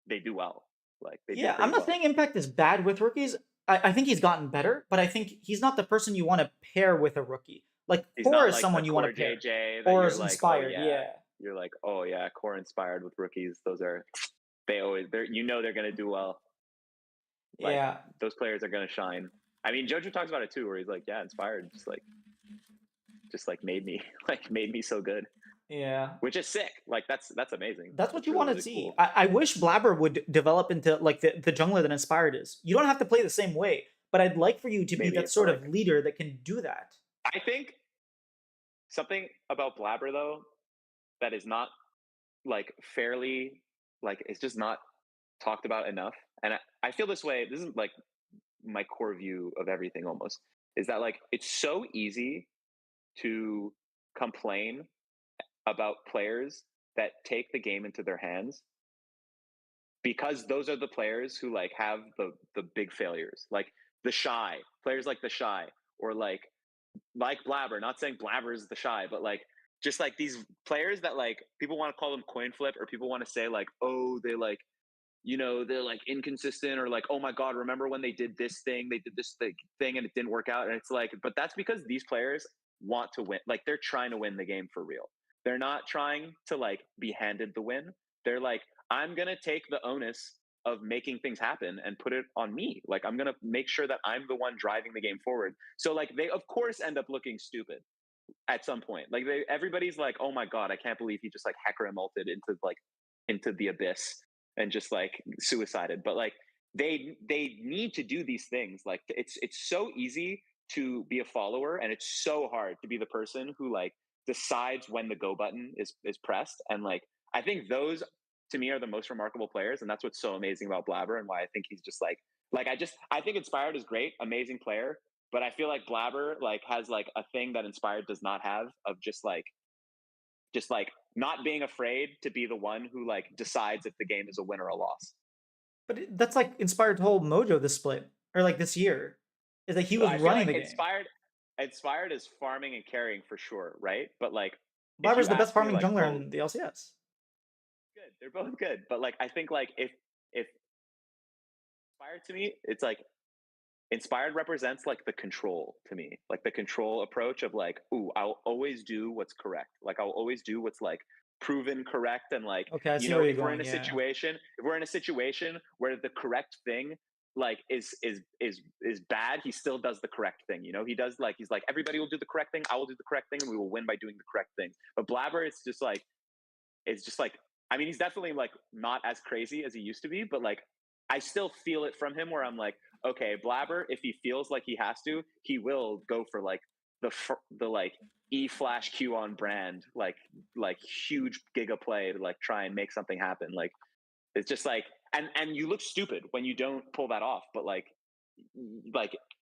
they do well, like they do Yeah, I'm pretty not well. saying Impact is bad with rookies. I think he's gotten better, but I think he's not the person you want to pair with a rookie. Like He's Core not is like the someone you want core to pair, JJ that or you're is like, oh inspired. yeah, Yeah, you're like, oh yeah, core inspired with rookies, those are they're you know they're gonna do well, like yeah, those players are gonna shine. I mean Jojo talks about it too where he's like, yeah, inspired just like made me like made me so good, yeah. which is sick. Like that's amazing. That's what That's you really want to really see. cool. I wish Blabber would develop into like the jungler that Inspired is. You don't have to play the same way, but I'd like for you to be Maybe, that but sort of like leader that can do that. I think something about Blabber though that is not like fairly like it's just not talked about enough. And I feel this way. This is like my core view of everything almost is that like it's so easy to complain about players that take the game into their hands because those are the players who like have the big failures like the shy players like the shy or like Blabber, not saying Blabber is the shy, but like just like these players that like people want to call them coin flip or people want to say like, oh, they like, you know, they're like inconsistent or like, oh my God, remember when they did this thing and it didn't work out. And it's like, but that's because these players want to win. Like they're trying to win the game for real. They're not trying to like be handed the win. They're like, I'm going to take the onus of making things happen and put it on me. Like I'm going to make sure that I'm the one driving the game forward. So like they of course end up looking stupid at some point. Like everybody's like, "Oh my God, I can't believe he just like Hecarim ulted into the abyss and just like suicided." But like they need to do these things. Like it's so easy to be a follower and it's so hard to be the person who like decides when the go button is pressed. And like I think those to me are the most remarkable players, and that's what's so amazing about Blabber and why I think he's just like I think Inspired is great, amazing player, but I feel like Blabber like has like a thing that Inspired does not have of just like not being afraid to be the one who like decides if the game is a win or a loss. But that's like Inspired whole mojo this split or like this year is that he was I feel running like the game. Inspired is farming and carrying for sure, right? But like if Blabber's you the best ask me farming like, jungler oh, in the LCS. good. They're both good. But like I think like if inspired to me, it's like inspired represents like the control to me, like the control approach of like, ooh, I'll always do what's correct. Like I'll always do what's like proven correct. And like, Okay, I you see know, where you're going. Yeah. if we're in a situation where the correct thing like is bad, he still does the correct thing. You know, he does like he's like everybody will do the correct thing, I will do the correct thing, and we will win by doing the correct thing. But Blabber, it's just like I mean, he's definitely like not as crazy as he used to be, but like I still feel it from him where I'm like, okay, Blabber, if he feels like he has to, he will go for like the like E flash Q on brand, like huge giga play to like try and make something happen. Like it's just like and you look stupid when you don't pull that off, but like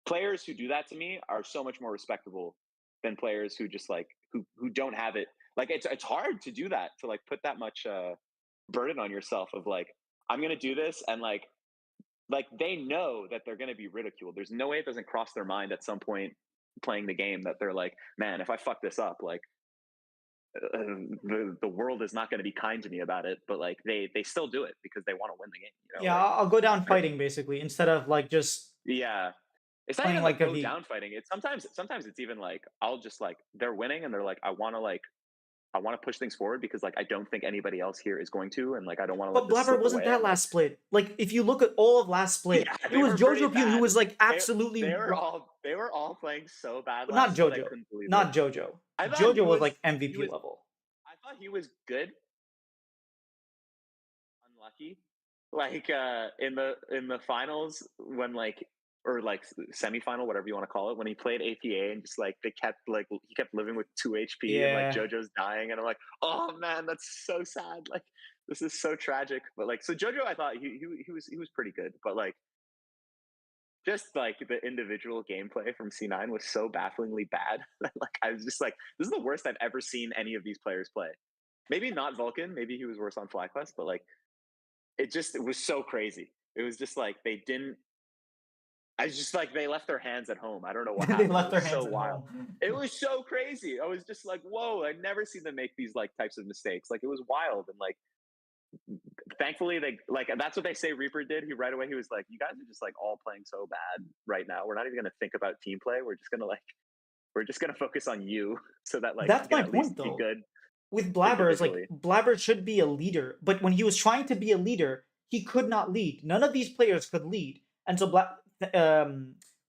players who do that to me are so much more respectable than players who just like who don't have it. Like it's hard to do that, to like put that much burden on yourself of like I'm gonna do this, and like they know that they're gonna be ridiculed. There's no way it doesn't cross their mind at some point playing the game that they're like, man, if I fuck this up, like the world is not going to be kind to me about it. But like they still do it because they want to win the game. You know, Yeah, like I'll go down fighting basically instead of like just yeah, it's not playing even like like a go V. down fighting. It's sometimes it's even like I'll just like they're winning and they're like I want to push things forward because like I don't think anybody else here is going to, and like I don't want to let But this Blabber slip wasn't away. that And like last split. Like if you look at all of last split, yeah, it they was were pretty Jojo Pune who bad. was like They absolutely they were all playing so bad not last split. I Jojo, couldn't believe it. not Jojo. I thought Jojo was like he MVP was level. I thought he was good, unlucky. Like in the finals when like or like semifinal, whatever you want to call it, when he played APA and just like they kept like he kept living with 2 HP and like Yeah, JoJo's dying, and I'm like, oh man, that's so sad. Like this is so tragic. But like so JoJo, I thought he was pretty good, but like just like the individual gameplay from C9 was so bafflingly bad that like I was just like, this is the worst I've ever seen any of these players play. Maybe not Vulcan, maybe he was worse on FlyQuest, but like it was so crazy. It was just like they didn't. I was just like they left their hands at home. I don't know what they happened. It left their was hands so at wild. home. It was so crazy. I was just like, whoa! I've never seen them make these like types of mistakes. Like it was wild, and like thankfully they like that's what they say Reaper did. He right away he was like, you guys are just like all playing so bad right now. We're not even gonna think about team play. We're just gonna focus on you so that like you That's can my at least point be though. good With Blabber, is like individually. Blabber should be a leader, but when he was trying to be a leader, he could not lead. None of these players could lead, and so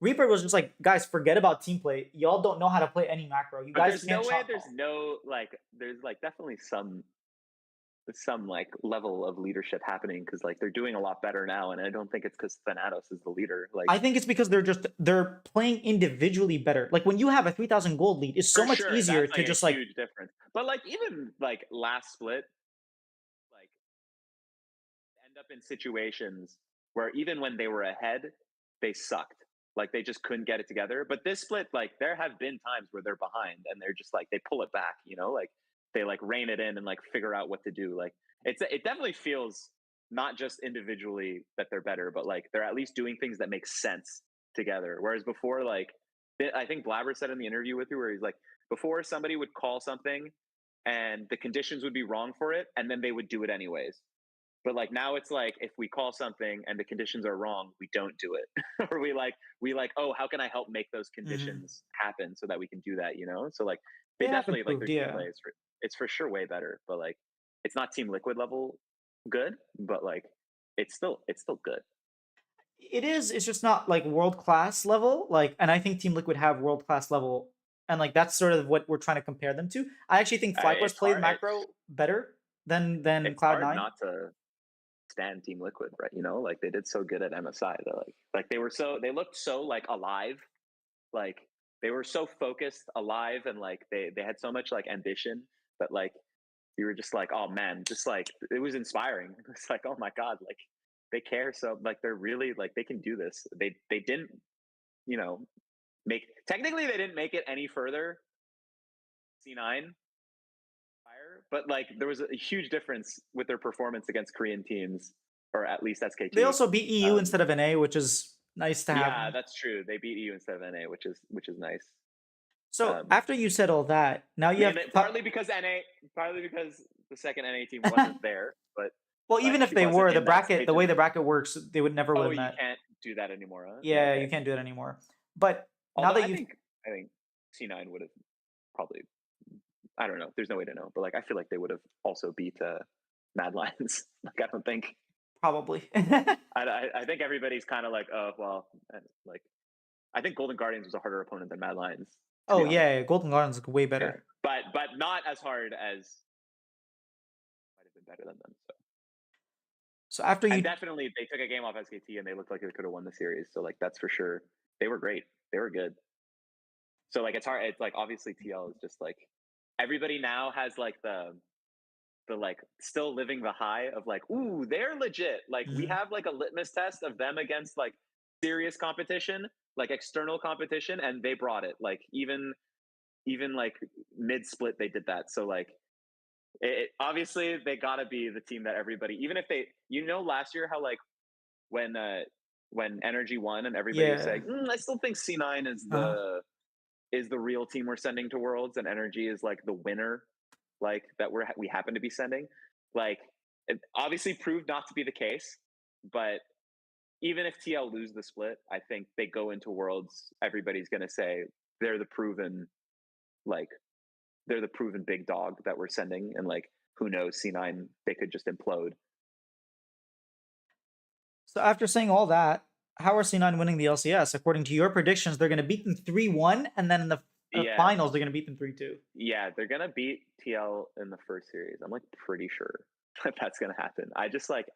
Reaper was just like, guys, forget about team play. Y'all don't know how to play any macro. You But guys can't shot call. there's like definitely some like level of leadership happening because like they're doing a lot better now, and I don't think it's because Thanatos is the leader. Like I think it's because they're playing individually better. Like when you have a 3,000 gold lead, it's so for much sure, easier that's to like a just like huge difference. But like even like last split, like end up in situations where even when they were ahead, they sucked. Like they just couldn't get it together. But this split, like there have been times where they're behind and they're just like they pull it back, you know, like they like rein it in and like figure out what to do. Like it definitely feels not just individually that they're better, but like they're at least doing things that make sense together. Whereas before, like I think Blabber said in the interview with you where he's like, before somebody would call something and the conditions would be wrong for it, and then they would do it anyways. But like now it's like if we call something and the conditions are wrong, we don't do it. Or we like, oh, how can I help make those mhm. conditions happen so that we can do that, you know? So like they They have definitely like improved. their team Yeah, play is it's for sure way better, but like it's not Team Liquid level good, but like it's still good. it is. It's just not like world class level. Like, and I think Team Liquid have world class level, and like that's sort of what we're trying to compare them to. I actually think FlyQuest It's played hard macro better than it's Cloud hard Nine. not to stand Team Liquid, right? You know, like they did so good at MSI. That like they looked so like alive, like they were so focused, alive, and like they had so much like ambition that like you were just like, oh man, just like it was inspiring. It's like, oh my god, like they care so like they're really like they can do this. They didn't, you know, make technically they didn't make it any further C9 fire, but like there was a huge difference with their performance against Korean teams, or at least They SKT. also beat EU Um, instead of NA, which is nice to yeah, happen. that's true. They beat you instead of NA, which is nice. So Um, after you said all that, now you have partly because the second NA team to wasn't there. Well, but even if he they wasn't were, in that the way situation. the bracket works, they would never would Oh, have you met. can't do that anymore, huh? Yeah, Yeah, you okay. can't do it anymore. But now Although that I you've think C9 would have probably, I don't know. There's no way to know, but like I feel like they would have also beat Mad Lions. Like I don't think probably. I think everybody's kind of like, oh well, like I think Golden Guardians was a harder opponent than Mad Lions, to Oh be honest. yeah, Golden Gardens look way Yeah, better. but not as hard as might have been better than them. So So after and you, definitely they took a game off SKT and they looked like they could have won the series. So like that's for sure. They were great. They were good. So like it's hard. It's like obviously TL is just like everybody now has like the like still living the high of like, ooh, they're legit. Like we Mhm. have like a litmus test of them against like serious competition, like external competition, and they brought it. Like even like mid split, they did that. So like obviously they gotta be the team that everybody, even if they, last year how like when Energy won and everybody was saying, Yeah. I still think C9 Uh-huh. is the real team we're sending to Worlds, and Energy is like the winner, like that we happen to be sending. Like it obviously proved not to be the case, but even if TL lose the split, I think they go into Worlds. Everybody's gonna say they're the proven, like they're the proven big dog that we're sending, and like who knows, C9 they could just implode. So after saying all that, how are C9 winning the LCS? According to your predictions, they're going to beat them 3-1, and then in the Yeah, finals, they're going to beat them 3-2. yeah, they're gonna beat TL in the first series. I'm like pretty sure that that's gonna happen. I just like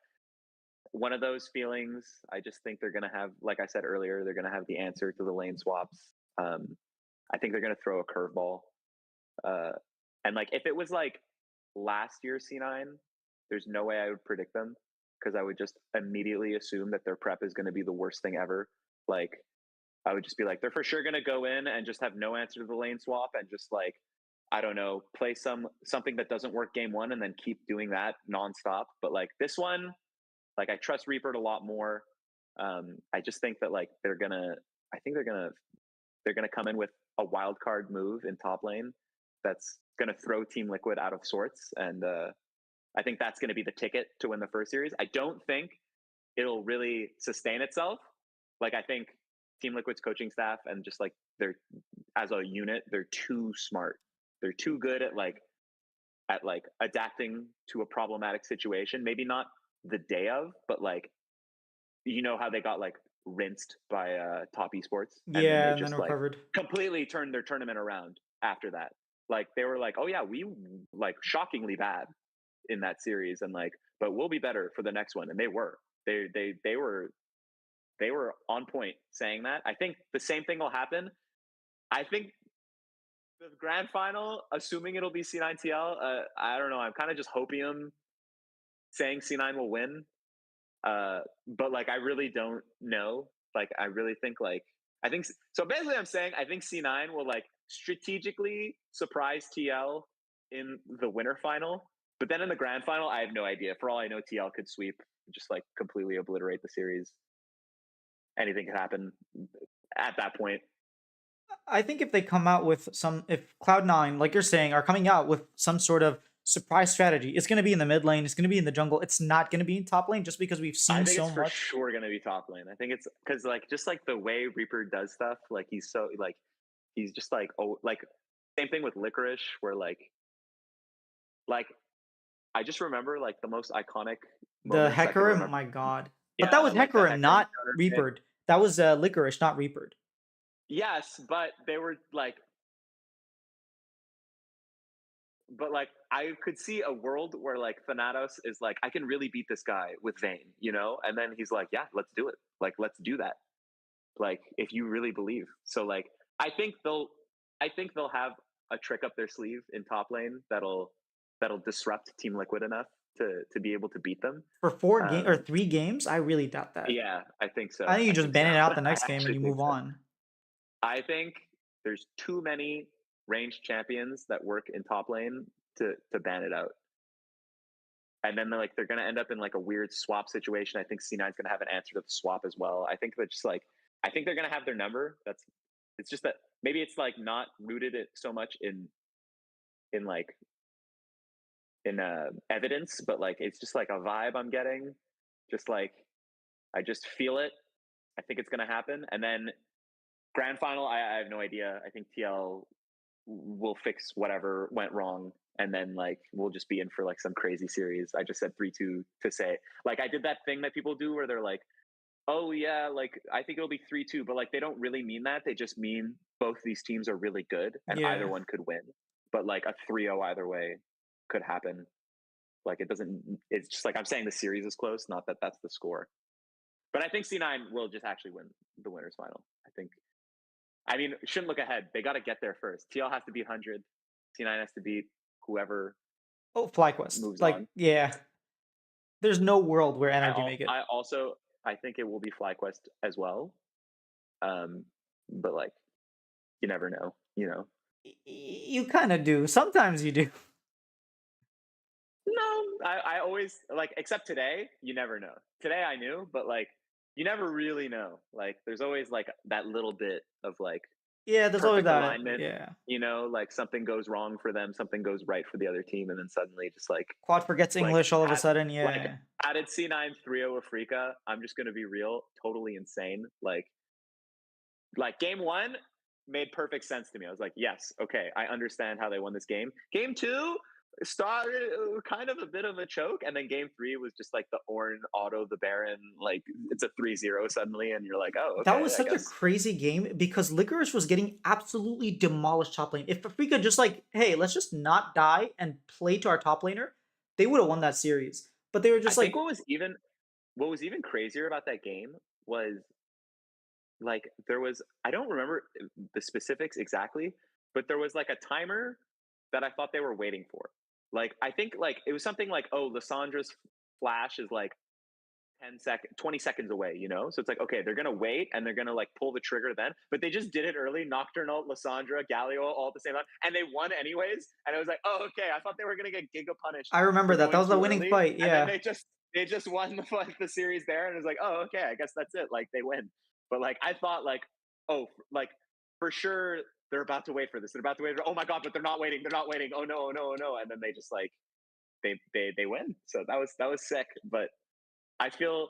one of those feelings. I just think they're gonna have, like I said earlier, they're gonna have the answer to the lane swaps. I think they're gonna throw a curveball. Uh, and like if it was like last year's C9, there's no way I would predict them because I would just immediately assume that their prep is going to be the worst thing ever. Like I would just be like, they're for sure going to go in and just have no answer to the lane swap and just like, I don't know, play something that doesn't work game one and then keep doing that nonstop. But like this one, like I trust Reaper a lot more. I just think that like I think they're gonna come in with a wild card move in top lane that's gonna throw Team Liquid out of sorts, and I think that's gonna be the ticket to win the first series. I don't think it'll really sustain itself. Like I think Team Liquid's coaching staff and just like they're as a unit, they're too smart. They're too good at like adapting to a problematic situation. Maybe not the day of, but like how they got like rinsed by top esports and then they Yeah, and then just like recovered. completely turned their tournament around after that. Like they were like, oh yeah, we like shockingly bad in that series and like, but we'll be better for the next one. And they were. They were on point saying that. I think the same thing will happen. I think the grand final, assuming it'll be C9TL, I don't know. I'm kind of just hopium saying C9 will win. But like I really don't know. Like I really think like I think so. Basically, I'm saying I think C9 will like strategically surprise TL in the winter final, but then in the grand final, I have no idea. For all I know, TL could sweep, just like completely obliterate the series. Anything could happen at that point. I think if they come out with if Cloud9, like you're saying, are coming out with some sort of surprise strategy, it's going to be in the mid lane, it's going to be in the jungle, it's not going to be in top lane just because we've I seen think so it's for much. sure going to be top lane. I think it's because like just like the way Reaper does stuff, like he's so like he's just like, oh, like same thing with Licorice, where like I just remember like the most iconic The moments I could Hecarim, remember. my god. But that Yeah, was like the Hecarim, Hecarim not counter pick. Reapered. That was Licorice, not Reapered. Yes, but they were like, but like I could see a world where like Thanatos is like, I can really beat this guy with Vayne, and then he's like, yeah, let's do it. Like, let's do that. Like, if you really believe. So like, I think they'll, I think they'll have a trick up their sleeve in top lane that'll disrupt Team Liquid enough to be able to beat them. For 4 game or Um, 3 games, I really doubt that. yeah, I think I so. think you I just think so. ban it out the I next game and actually you think move so. on. I think there's too many ranged champions that work in top lane to ban it out. And then they're gonna end up in like a weird swap situation. I think C9's gonna have an answer to the swap as well. I think that just like I think they're gonna have their number. It's just that maybe it's like not rooted it so much in like evidence, but like it's just like a vibe I'm getting. Just like I just feel it. I think it's gonna happen, and then grand final. I have no idea. I think TL will fix whatever went wrong, and then like we'll just be in for like some crazy series. I just said 3-2 to say like I did that thing that people do where they're like, oh yeah, like I think it'll be 3-2, but like they don't really mean that. They just mean both these teams are really good and either Yeah. one could win. But like a 3-0 either way could happen. Like it doesn't. It's just like I'm saying the series is close, not that that's the score. But I think C9 will just actually win the winners final. I think. I mean, shouldn't look ahead. They got to get there first. TL has to beat 100. C9 has to beat whoever Oh, FlyQuest. moves Like, on. yeah. There's no world where NRG make it. I also I think it will be FlyQuest as well. But like you never know, you know. You kind of do. Sometimes you do. No, I always like except today, you never know. Today I knew, but like you never really know. Like there's always like that little bit of like Yeah, there's always perfect that. alignment, Yeah. you know, like something goes wrong for them, something goes right for the other team, and then suddenly just Quad forgets like English all of a at, sudden. like Yeah. added C9 3-0 Afrika. I'm just gonna be real, totally insane. Like game one made perfect sense to me. I was like, yes, okay, I understand how they won this game. Game two started kind of a bit of a choke, and then game three was just like the Ornn auto the Baron, like it's a 3-0 suddenly, and you're like, oh, That okay, was I such a guess. crazy game because Licorice was getting absolutely demolished top lane. If Afrika just like, hey, let's just not die and play to our top laner, they would have won that series. But they were I just think like, what was even crazier about that game was like there was I don't remember the specifics exactly, but there was like a timer that I thought they were waiting for. Like I think like it was something like, oh, Lissandra's flash is like 20 seconds away, you know? So it's like, okay, they're gonna wait and they're gonna like pull the trigger then. But they just did it early, Nocturnal, Lissandra, Galio all at the same time, and they won anyways. And it was like, oh, okay, I thought they were gonna get giga punished I remember for that. That going was the too winning early. fight. And then Yeah. they just won the series there, and it was like, oh, okay, I guess that's it. Like they win. But like I thought like, oh, like for sure they're about to wait for this. They're about to wait. Oh my god, but they're not waiting. They're not waiting. Oh no, oh no, oh no. And then they just like they win. So that was sick. But I feel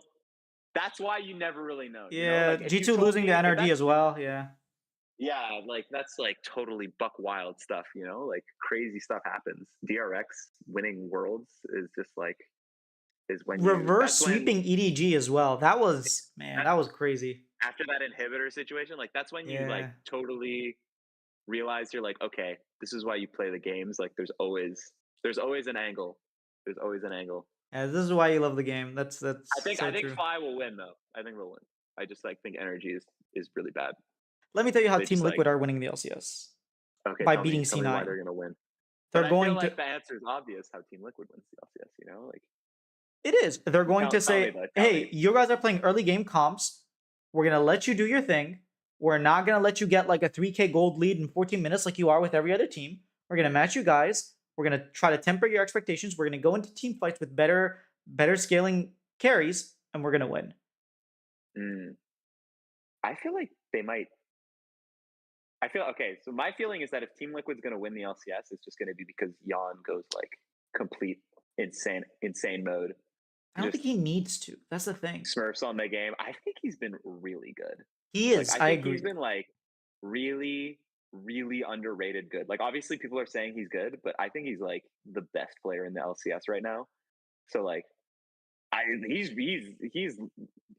that's why you never really know, you know? Yeah. Like if you G2 told losing to me if NRG that's as well. Yeah. yeah, like that's like totally buck wild stuff, you know? Like crazy stuff happens. DRX winning worlds is just like is when you Reverse that's when sweeping EDG as well. That was, man, that, that was crazy. after that inhibitor situation, like that's when you like Yeah. totally realize you're like, okay, this is why you play the games. Like there's always an angle. There's always an angle. Yeah, this is why you love the game. That's I so think true. Fi will win though. I think they'll win. I just like think energy is really bad. Let me tell you how They Team just like Liquid are winning the LCS okay, by tell beating me why C9. they're gonna win. But They're I feel going to. like the answer is obvious how Team Liquid wins the LCS, you know? Like It is. They're going to tell me say, though, tell hey, me. you guys are playing early game comps. We're going to let you do your thing. We're not going to let you get like a 3K gold lead in 14 minutes like you are with every other team. We're going to match you guys. We're going to try to temper your expectations. We're going to go into team fights with better scaling carries, and we're going to win. Mm. I feel like they might. I feel okay. So my feeling is that if Team Liquid's going to win the LCS, it's just going to be because Jan goes like complete insane mode. I don't Just think he needs to. That's the thing. Smurfs on the game. I think he's been really good. He is. Like I I think he's agree. been like really really underrated good. Like obviously people are saying he's good, but I think he's like the best player in the LCS right now. So like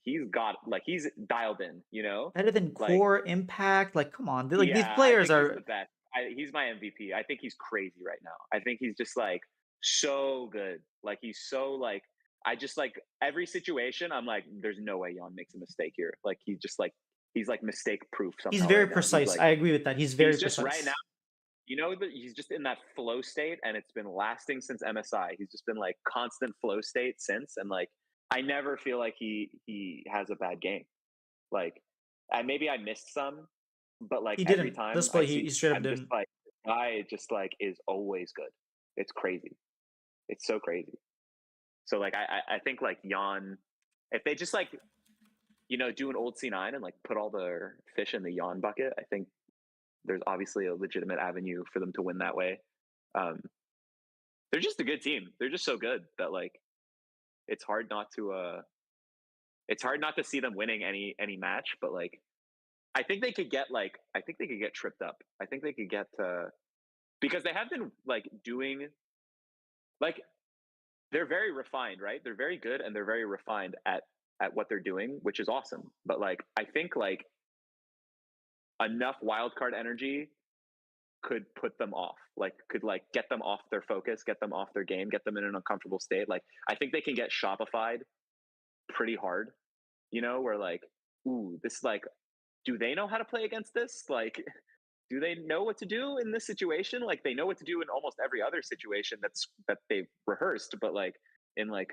he's got like he's dialed in, you know? Better than Like core impact. Like, come on. Like these yeah, I players think he's the are. best. He's my MVP. I think he's crazy right now. I think he's just like so good. Like he's so like I just like every situation. I'm like, there's no way Jan makes a mistake here. Like he's like mistake proof He's somehow very right now. He's precise. like I agree with that. He's very he's just right now. precise. You know that he's just in that flow state, and it's been lasting since MSI. He's just been like constant flow state since, and like I never feel like he has a bad game. Like, and maybe I missed some, but like He every didn't. time This I play, see, he straight up I'm just didn't. like, guy just like is always good. It's crazy. It's so crazy. So like I think like Jan, if they just like do an old C9 and like put all their fish in the Jan bucket, I think there's obviously a legitimate avenue for them to win that way. Um, they're just a good team. They're just so good that like it's hard not to it's hard not to see them winning any match. But like I think they could get tripped up. I think they could get because they have been like doing like they're very refined, right? They're very good and they're very refined at what they're doing, which is awesome. But like I think like enough wildcard energy could put them off, like could like get them off their focus, get them off their game, get them in an uncomfortable state. Like I think they can get shopified pretty hard, you know, where like, ooh, this is like, do they know how to play against this? Like, do they know what to do in this situation? Like they know what to do in almost every other situation that they've rehearsed, but like in like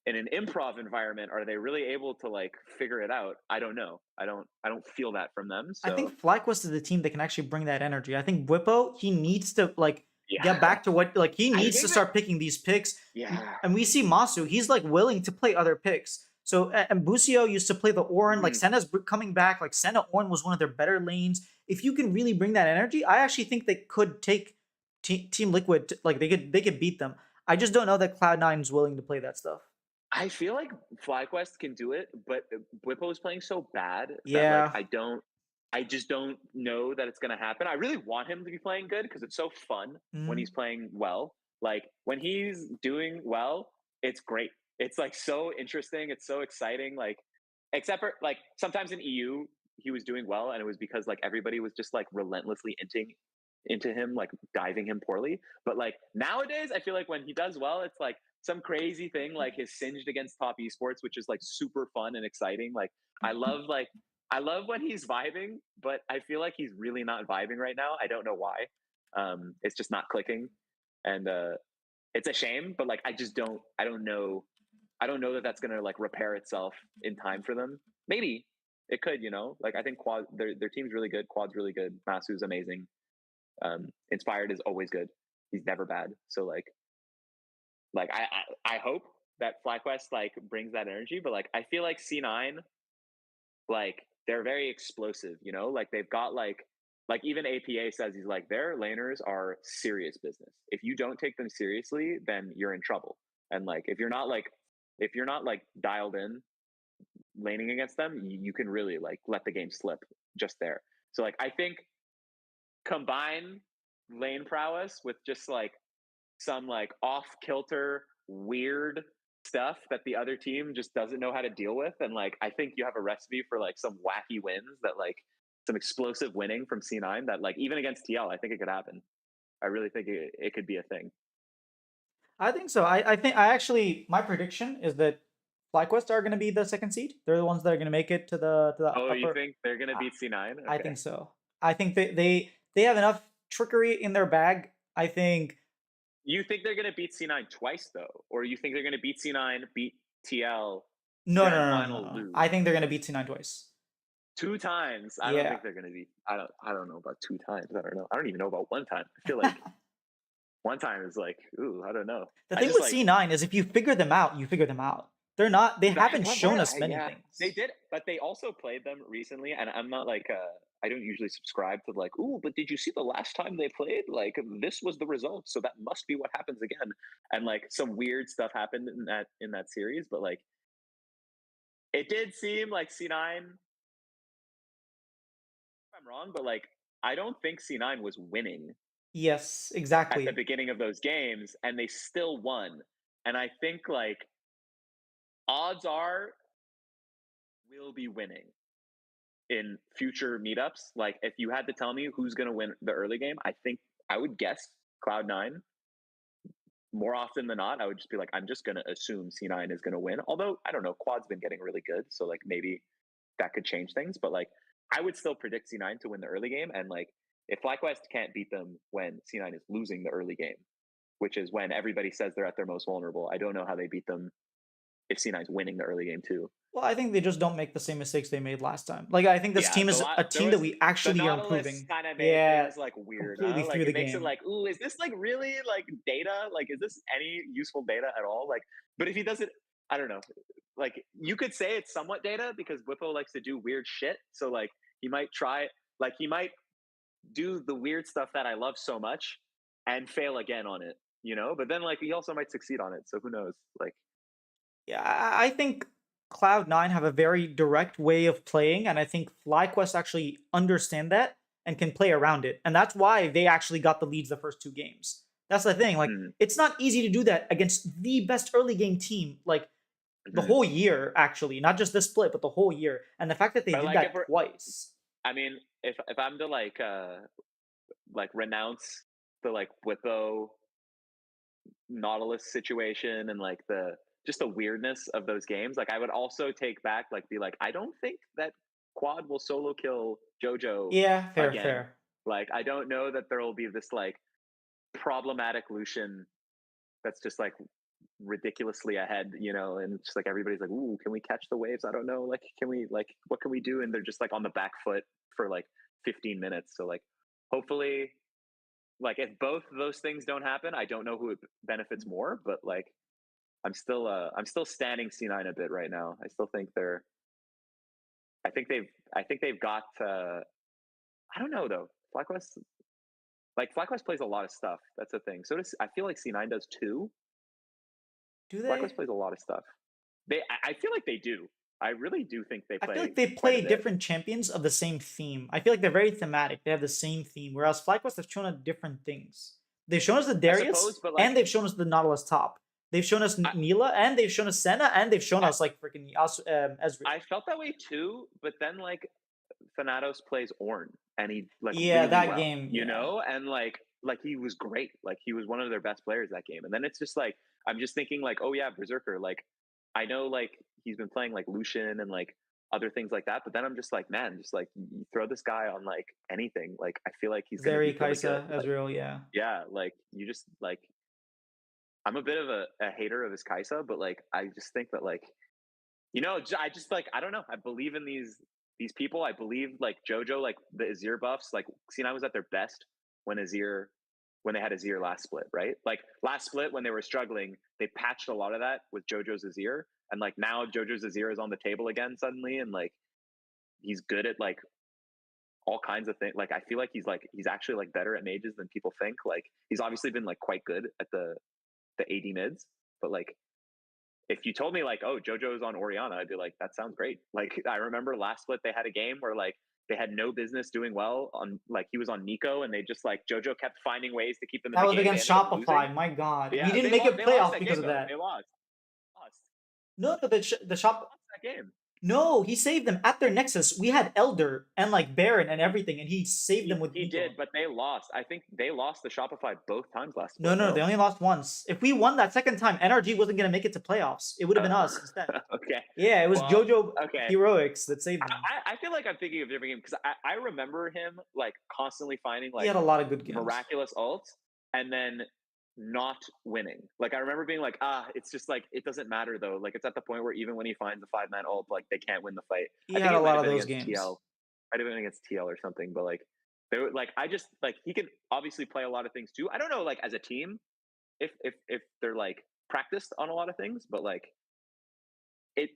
in an improv environment, are they really able to like figure it out? I don't know. I don't feel that from them. I So think FlyQuest is the team that can actually bring that energy. I think Whippo, he needs to like get yeah. back to what like he I needs to think that start picking these picks. yeah. And we see Masu, he's like willing to play other picks. So and Busio used to play the Orin, like Mhm. Senna's coming back. Like Senna Orin was one of their better lanes. If you can really bring that energy, I actually think they could take Team Liquid. Like they could beat them. I just don't know that Cloud9 is willing to play that stuff. I feel like FlyQuest can do it, but Bwipo is playing so bad that like Yeah. I just don't know that it's going to happen. I really want him to be playing good because it's so fun when he's Mhm. playing well. Like when he's doing well, it's great. It's like so interesting. It's so exciting. Like except for like sometimes in EU he was doing well, and it was because like everybody was just like relentlessly inting into him, like diving him poorly. But like nowadays, I feel like when he does well, it's like some crazy thing like his singed against top esports, which is like super fun and exciting. Like I love when he's vibing, but I feel like he's really not vibing right now. I don't know why. It's just not clicking, and it's a shame. But like I don't know. I don't know that that's gonna like repair itself in time for them. Maybe it could, you know. Like I think Quad their team's really good. Quad's really good. Masu's amazing. Inspired is always good. He's never bad. So like I hope that FlyQuest like brings that energy, but like I feel like C9 like they're very explosive, you know, like they've got like even APA says he's like their laners are serious business. If you don't take them seriously, then you're in trouble. And like if you're not like dialed in laning against them, you can really like let the game slip just there. So like I think combine lane prowess with just like some like off kilter weird stuff that the other team just doesn't know how to deal with, and like I think you have a recipe for like some wacky wins that like some explosive winning from C9 that like even against TL I think it could happen. I really think it could be a thing. I think so. I think I actually my prediction is that FlyQuest are going to be the second seed. They're the ones that are going to make it to the Oh, you upper. think they're gonna I, beat C9? I think Okay. so. I think they have enough trickery in their bag. I think You think they're gonna beat C9 twice though, or you think they're gonna beat C9, beat TL, no, no, grand no, no, no, final no. lose I think they're going to beat C9 twice. two times? I don't Yeah. think they're gonna be. I don't know about two times. I don't know. I don't even know about one time. I feel like one time is like, ooh, I don't know. The I thing just with like C9 is if you figure them out, you figure them out. They're not. They haven't what shown were us many yeah, they things. did, but they also played them recently, and I'm not like I don't usually subscribe to like, ooh, but did you see the last time they played? Like this was the result, so that must be what happens again. And like some weird stuff happened in that series, but like it did seem like C9. If I'm wrong, but like I don't think C9 was winning Yes, at the exactly. beginning of those games, and they still won. And I think like odds are we'll be winning in future meetups. Like if you had to tell me who's going to win the early game, I think I would guess Cloud9. More often than not, I would just be like, I'm just going to assume C9 is going to win. Although I don't know, Quad's been getting really good, so like maybe that could change things. But like I would still predict C9 to win the early game. And like if FlyQuest can't beat them when C9 is losing the early game, which is when everybody says they're at their most vulnerable, I don't know how they beat them if C9 is winning the early game too. Well, I think they just don't make the same mistakes they made last time. Like I think this Yeah, team is a there team that was we the actually are Nautilus improving. kind of made Yeah, things like weird, completely huh? Like through the it makes it game. like, ooh, is this like really like data? Like, is this any useful data at all? Like, but if he does it, I don't know. Like, you could say it's somewhat data because Whippo likes to do weird shit. So like, he might try, like, he might do the weird stuff that I love so much and fail again on it. But then like he also might succeed on it, so who knows? Like, Yeah, I think Cloud9 have a very direct way of playing, and I think FlyQuest actually understand that and can play around it. And that's why they actually got the leads the first two games. That's the thing. Like, mm, it's not easy to do that against the best early game team, like the mhm. whole year, actually, not just this split, but the whole year. And the fact that they But did like if that we're, twice. I mean, if I'm to like renounce the like Whippo Nautilus situation and like the just the weirdness of those games, like I would also take back like be like, I don't think that Quad will solo kill Jojo Yeah, fair, again. fair. Like I don't know that there will be this like problematic Lucian that's just like ridiculously ahead, and it's just like everybody's like, "Ooh, can we catch the waves? I don't know. Like, can we what can we do?" And they're just like on the back foot for like 15 minutes. So like, hopefully, like if both of those things don't happen, I don't know who it benefits more, but like I'm still standing C9 a bit right now. I still think they're I think they've got I don't know though. FlyQuest plays a lot of stuff. That's the thing. So does I feel like C9 does too. Do FlyQuest they? plays a lot of stuff. I feel like they do. I really do think they I feel play like they quite a play bit. different champions of the same theme. I feel like they're very thematic. They have the same theme, whereas FlyQuest have shown us different things. They've shown us the I suppose, Darius, but and like they've shown us the Nautilus top. They've shown us I, Mila, and they've shown us Senna, and they've shown I, us like freaking Ezreal. I felt that way too, but then like Thanatos plays Ornn and he like Yeah, really that well, game. Yeah, and like he was great. Like he was one of their best players that game. And then it's just like I'm just thinking like, oh yeah, Berserker. Like I know like he's been playing like Lucian and like other things like that, but then I'm just like, man, just like you throw this guy on like anything. Like I feel like he's gonna Zeri, be really good. Kaisa, Like Ezreal. Yeah, yeah, like you just like I'm a bit of a hater of his Kaisa, but like I just think that like I just like I don't know. I believe in these people. I believe like JoJo, like the Azir buffs. Like C9 was at their best when they had Azir last split, right? Like last split when they were struggling, they patched a lot of that with JoJo's Azir, and like now JoJo's Azir is on the table again suddenly, and like he's good at like all kinds of things. Like I feel like he's actually like better at mages than people think. Like he's obviously been like quite good at the AD mids, but like if you told me like, oh, JoJo's on Oriana, I'd be like, that sounds great. Like I remember last split they had a game where like they had no business doing well on like he was on Nico and they just like JoJo kept finding ways to keep them in that the was game. They against ended up losing. Shopify. My God, we Yeah, didn't make it they lost playoffs that because game of though. that. Lost. No, no, the shop. Lost that game. No, he saved them at their Nexus. We had Elder and like Baron and everything, and he saved them with He Nico. did, but they lost. I think they lost the Shopify both times last No, split. no, they No. only lost once. If we won that second time, NRG wasn't gonna make it to playoffs. It would have been Uh, us instead. okay. Yeah, it was Well, JoJo okay. Heroics that saved them. I feel like I'm thinking of a different game because I remember him like constantly finding He like had a lot of good games. miraculous ults and then not winning. Like I remember being like, it's just like it doesn't matter though. Like it's at the point where even when he finds a 5-man ult, like they can't win the fight. He I think had a it might lot have of been those against games. TL. Might have been against TL or something, but like they were like I just like he can obviously play a lot of things too. I don't know like as a team if they're like practiced on a lot of things, but like it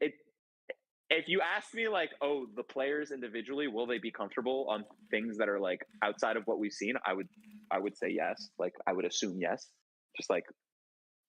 if you ask me like oh the players individually will they be comfortable on things that are like outside of what we've seen, I would say yes. Like I would assume yes, just like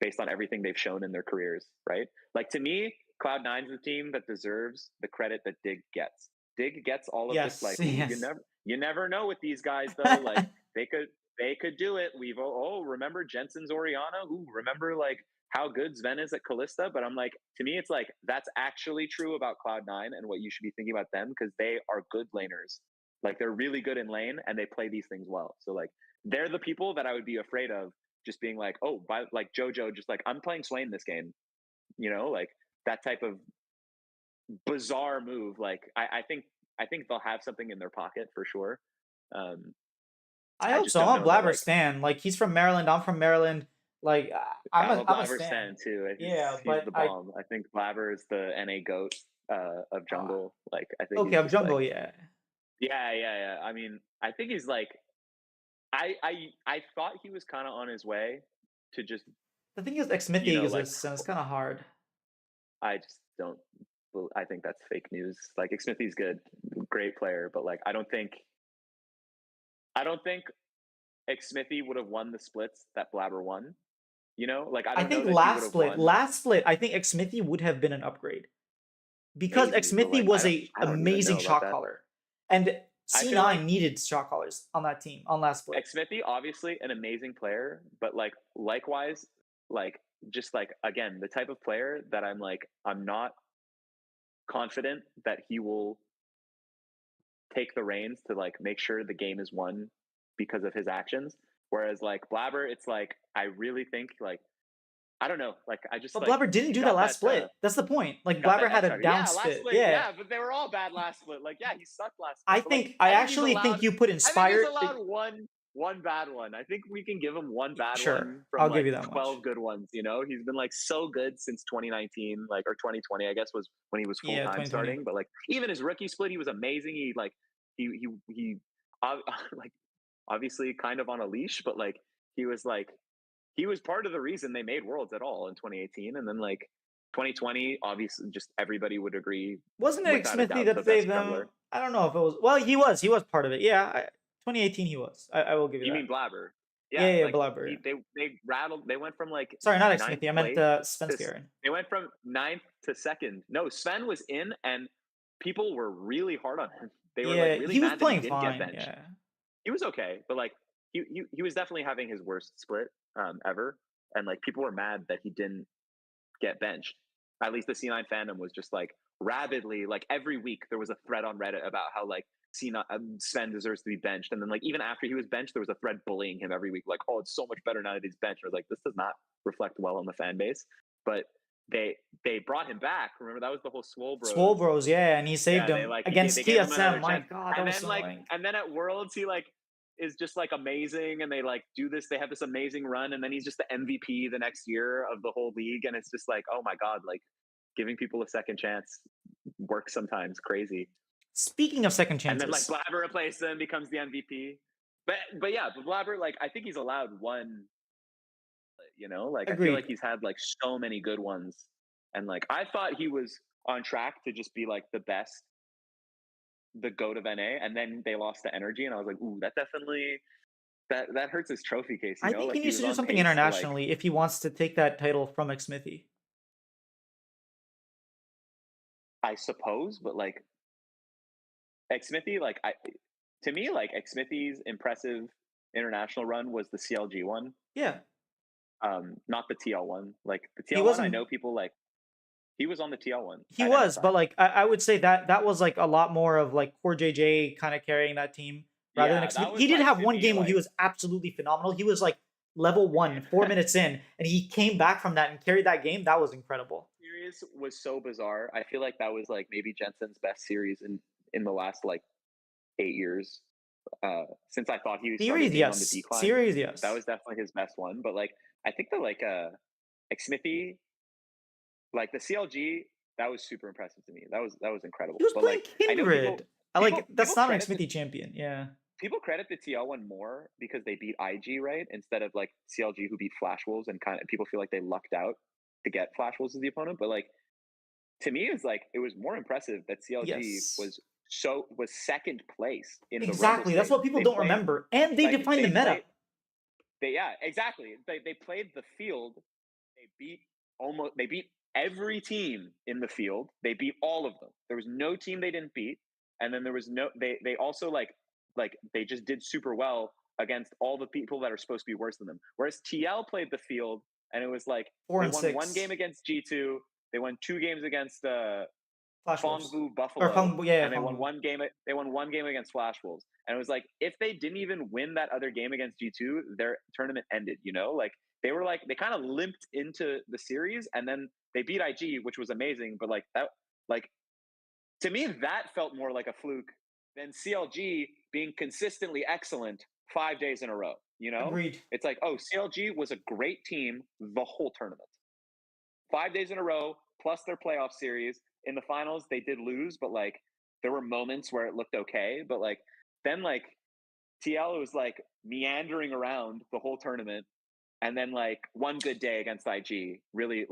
based on everything they've shown in their careers, right? Like to me, Cloud9's the team that deserves the credit that Dig gets. Dig gets all of this Yes, like ooh, yes. you never know with these guys though. Like they could do it. We've remember Jensen's Oriana? Ooh, remember like how good Sven is at Callista? But I'm like, to me, it's like that's actually true about Cloud9 and what you should be thinking about them because they are good laners. Like they're really good in lane and they play these things well. So like they're the people that I would be afraid of just being like, oh, by like JoJo, just like I'm playing Swain this game, like that type of bizarre move. Like I think they'll have something in their pocket for sure. Um, I I hope just so. don't I'm a know that Blabber like stan. Like he's from Maryland. I'm from Maryland. Like I'm a I'm a Blabber stan. stan too. Yeah, He's but the I bomb. I think Blabber is the NA goat of uh, jungle. Like I think okay. he's I'm just like jungle. Yeah. yeah. I mean, I think he's like I thought he was kind of on his way to just The thing is, Xmithy like exists, and it's kind of hard. I just don't. I think that's fake news. Like Smithy's good, great player, but like I don't think Smithy would have won the splits that Blabber won. You know, like I I don't know think that he would have won. last split, I think Xmithy would have been an upgrade because Maybe, but Xmithy like was a I don't even amazing know about shot that. caller, and I feel like C9 needed shot callers on that team on last split. Xmithy, obviously an amazing player, but like likewise, like just like again, the type of player that I'm not confident that he will take the reins to like make sure the game is won because of his actions. Whereas like Blabber, it's like I really think like I don't know, like I just But like Blabber didn't he do that got last that split. That's the point. Like got that Blabber had X a factor. down Yeah, last split. split, Yeah. yeah, but they were all bad last split. Like yeah, he sucked last split, I but like think I I think he's actually allowed. think you put I think he's inspired. allowed one bad one. I think we can give him one bad Sure, one from I'll give like you that much. 12 good ones. You know, he's been like so good since 2019, like or 2020, I guess was when he was full Yeah, time 2020. starting. But like even his rookie split, he was amazing. He like he like obviously kind of on a leash, but he was like he was part of the reason they made Worlds at all in 2018, and then like 2020, obviously, just everybody would agree Wasn't it without a Smithy doubt the that best saved juggler. them? I don't know if it was. Well, he was. He was part of it. Yeah, 2018 he was. I will give you You that. mean Blabber? Yeah, Yeah, yeah, like Blabber. Yeah. they rattled. They went from like Sorry, not ninth Smithy. I meant place to Svenskeren. they went from ninth to second. No, Sven was in, and people were really hard on him. They were like Yeah, really he was mad that he playing didn't get fine. benched. Yeah. He was okay, but like he was definitely having his worst split ever, and like people were mad that he didn't get benched. At least the C9 fandom was just like rabidly, like every week there was a thread on Reddit about how like C9 Sven deserves to be benched, and then like even after he was benched, there was a thread bullying him every week, like, oh, it's so much better now that he's benched. I was like, this does not reflect well on the fan base, but they brought him back. Remember that was the whole Swole Bros. Swole Bros, yeah, and he saved Yeah, him they against gave him another TSM. My chance, God, that was so annoying. and then at Worlds he like is just like amazing, and they like do this. They have this amazing run, and then he's just the MVP the next year of the whole league, and it's just like, oh my God, like giving people a second chance works sometimes. Crazy. Speaking of second And then like chances, Blabber replaces him, becomes the MVP. But yeah, but Blabber, like I think he's allowed one. You know, like I feel like agreed. he's had like so many good ones, and like I thought he was on track to just be like the best, the GOAT of NA, and then they lost the energy, and I was like, ooh, that definitely that hurts his trophy case. You I know, think he like he needs was to do on something pace to like internationally if he wants to take that title from Xmithy. I suppose, but like Xmithy, like to me, like Xmithy's impressive international run was the CLG one, Yeah, not the TL one. Like the he TL one, I wasn't. know people like he was on the TL one He at was, MSI. but like I would say that that was like a lot more of like Core JJ kind of carrying that team rather than Yeah, that Xmithy. He was did like have to one me game where he like was absolutely phenomenal. He was like level one, 4 minutes in, and he came back from that and carried that game. That was incredible. series was so bizarre. I feel like that was like maybe Jensen's best series in the last like 8 years. Since I thought he started Series, being on the yes. decline, Series, that yes. was definitely his best one. But like I think that like Smithy, like the CLG, that was super impressive to me. That was incredible. He was But playing like I know Kindred. I like people that's not an credit Xmithy champion. Yeah. the TL one more because they beat IG, right, instead of like CLG who beat Flash Wolves, and kind of people feel like they lucked out to get Flash Wolves as the opponent. But like to me, it's like it was more impressive that CLG Yes. was second place in the Rumble Exactly. That's stage. what people don't remember. And they Like defined the they meta. played yeah, exactly. They played the field. They beat they beat every team in the field. They beat all of them. There was no team they didn't beat. And then there was no they also like they just did super well against all the people that are supposed to be worse than them. Whereas TL played the field, and it was like Four they and won one game six. against G2, they won 2 games against Flash Wolves. Fongbu Or Buffalo, Feng, yeah, and they won Fengbu. one game. They won one game against Flash Wolves, and it was like if they didn't even win that other game against G2, their tournament ended. You know, like they kind of limped into the series, and then they beat IG, which was amazing. But like that, like to me, that felt more like a fluke than CLG being consistently excellent 5 days in a row. You know, Agreed. it's like, oh, CLG was a great team the whole tournament. 5 days in a row, plus their playoff series. In the finals, they did lose, but like there were moments where it looked okay. But like then like TL was like meandering around the whole tournament, and then like one good day against IG, really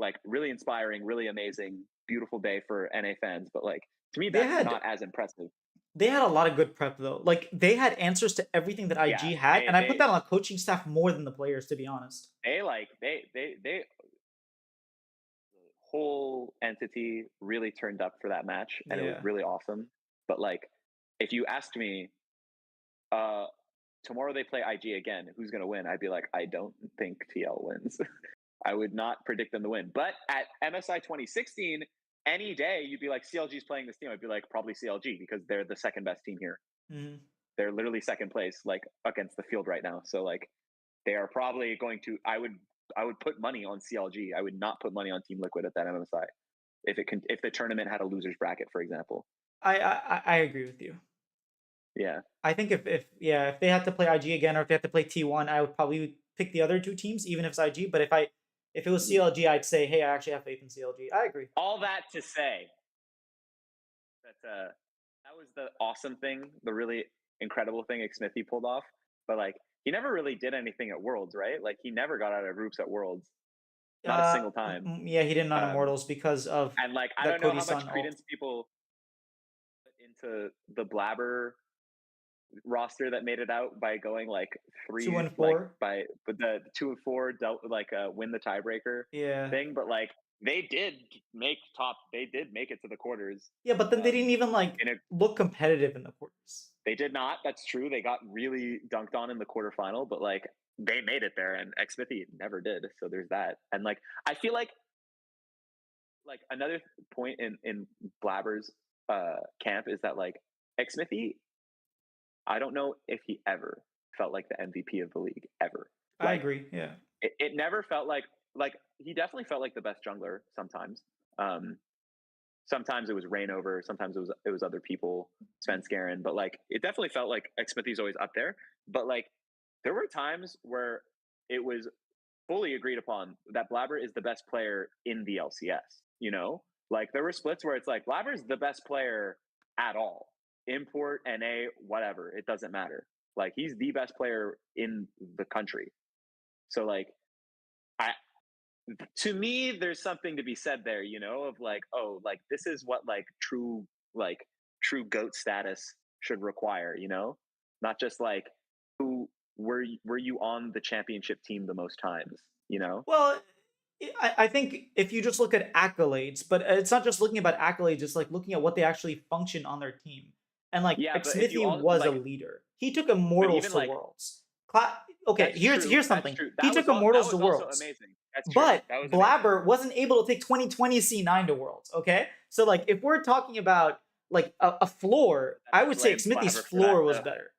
inspiring, really amazing, beautiful day for NA fans. But like to me, They that's had not as impressive. They had a lot of good prep though. Like they had answers to everything that Yeah, IG had, they and I put they that on the coaching staff more than the players, to be honest. they like they whole entity really turned up for that match, and it was Yeah. really awesome. But like, if you asked me, uh, tomorrow they play IG again, who's gonna win? I'd be like, I don't think TL wins. I would not predict them to win. But at MSI 2016, any day you'd be like, CLG's playing this team. I'd be like, probably CLG because they're the second best team here. Mhm. They're literally second place, like against the field right now. So like, they are probably going to. I would put money on CLG. I would not put money on Team Liquid at that MSI if the tournament had a losers bracket, for example. I agree with you. Yeah. I think if yeah, if they had to play IG again or if they had to play T1, I would probably pick the other two teams, even if it's IG. But if it was CLG, I'd say, hey, I actually have faith in CLG. I agree. All that to say that that was the awesome thing, the really incredible thing Xmithie pulled off. But like, he never really did anything at Worlds, right? Like, he never got out of groups at Worlds, not a single time. Yeah, he didn't on Um, Immortals because of and like, I the don't know Cody how much Sun ult. credence people put into the Blabber roster that made it out by going like Two three, and like four. by with the 2 and 4 dealt like win the tiebreaker Yeah. thing. But like, they did make it to the quarters. Yeah, but then they Um, didn't even like in a look competitive in the quarters. They did not. That's true. They got really dunked on in the quarterfinal, but like, they made it there, and Xmithie never did. So there's that. And like, I feel like another point in Blabber's camp is that like, Xmithie, I don't know if he ever felt like the MVP of the league ever. I Like, agree. Yeah. it never felt like he definitely felt like the best jungler sometimes. Um, Sometimes it was Rainover, sometimes it was other people, Svenskeren, but like, it definitely felt like Xmithie's always up there. But like, there were times where it was fully agreed upon that Blabber is the best player in the LCS. You know, like, there were splits where it's like, Blabber's the best player at all, import, NA, whatever, it doesn't matter. Like, he's the best player in the country. So like, I to me, there's something to be said there, you know, of like, oh, like, this is what like true goat status should require, you know, not just like, who were you on the championship team the most times, you know? Well, I think if you just look at accolades, but it's not just looking about accolades, it's like looking at what they actually function on their team. And like Yeah, but if you Xmithie all was a like, leader. He took but Immortals even to like, Worlds. Okay, that's true, here's that's something. true. He took Immortals That to was also Worlds. amazing. That's true. But That was amazing. Blabber wasn't able to take 2020 C9 to Worlds, okay? So like if we're talking about like a floor, I would say Blame Xmithie's Blabber for that floor was though. better.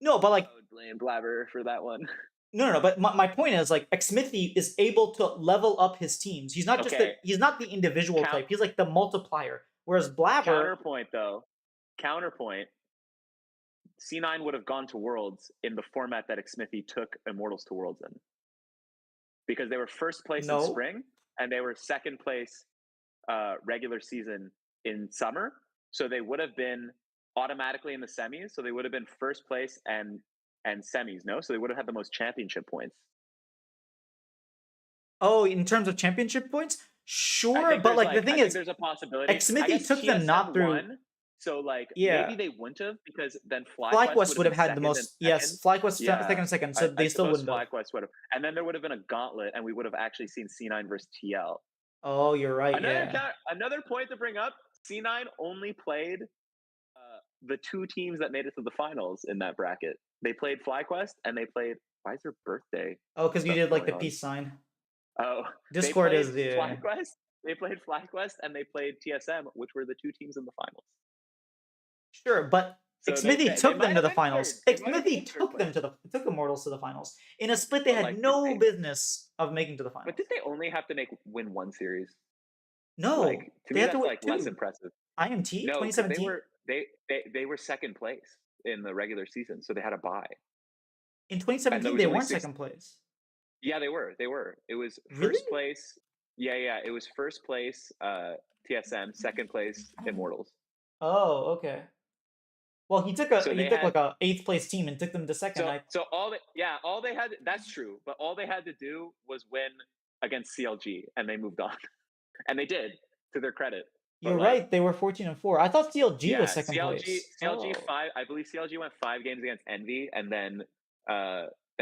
No, but like I would blame Blabber for that one. no, but my point is like Xmithie is able to level up his teams. He's not just Okay, he's not the individual type. He's like the multiplier. Whereas Blabber, counterpoint though. Counterpoint. C9 would have gone to Worlds in the format that Xmithie took Immortals to Worlds in, because they were first place in no. spring and they were second place regular season in summer. So they would have been automatically in the semis. So they would have been first place and semis. No, so they would have had the most championship points. Oh, in terms of championship points, sure. But like the thing is, there's a possibility. I Xmithie guess took them not TSM through. won, so like, Yeah, maybe they wouldn't have, because then FlyQuest FlyQuest would would have have been had the second and most. Yes, second. FlyQuest Yeah, second and second, so I they still suppose wouldn't have. FlyQuest would have, and then there would have been a gauntlet, and we would have actually seen C9 versus TL. Oh, you're right. Yeah. Another point to bring up: C9 only played the two teams that made it to the finals in that bracket. They played FlyQuest and they played. Why is their birthday Oh, because you stuff did like going the on? peace sign. Oh, they Discord played is the. FlyQuest. They played FlyQuest and they played TSM, which were the two teams in the finals. Sure, but So Xmithie they took might them to have the been third. finals. They might have been Xmithie in third took them place. to took Immortals to the finals. In a split they But had like, no business of making to the finals. but did they only have to win one series? No, Like, to they me, had to that's win like less two. impressive. IMT No, because 2017 they were second place in the regular season, so they had a bye. in And there 2017 was they only weren't six. second place. Yeah, they were. They were. It was Really? first place. Yeah. It was first place TSM, second place Immortals. Oh, okay. Well, he took So they like had a eighth place team and took them to second. so all they had, that's true, but all they had to do was win against CLG and they moved on. And they did, to their credit. but You're like right. They were 14-4. I thought CLG was yeah, second place. CLG Oh, 5. I believe CLG went 5 games against Envy, and then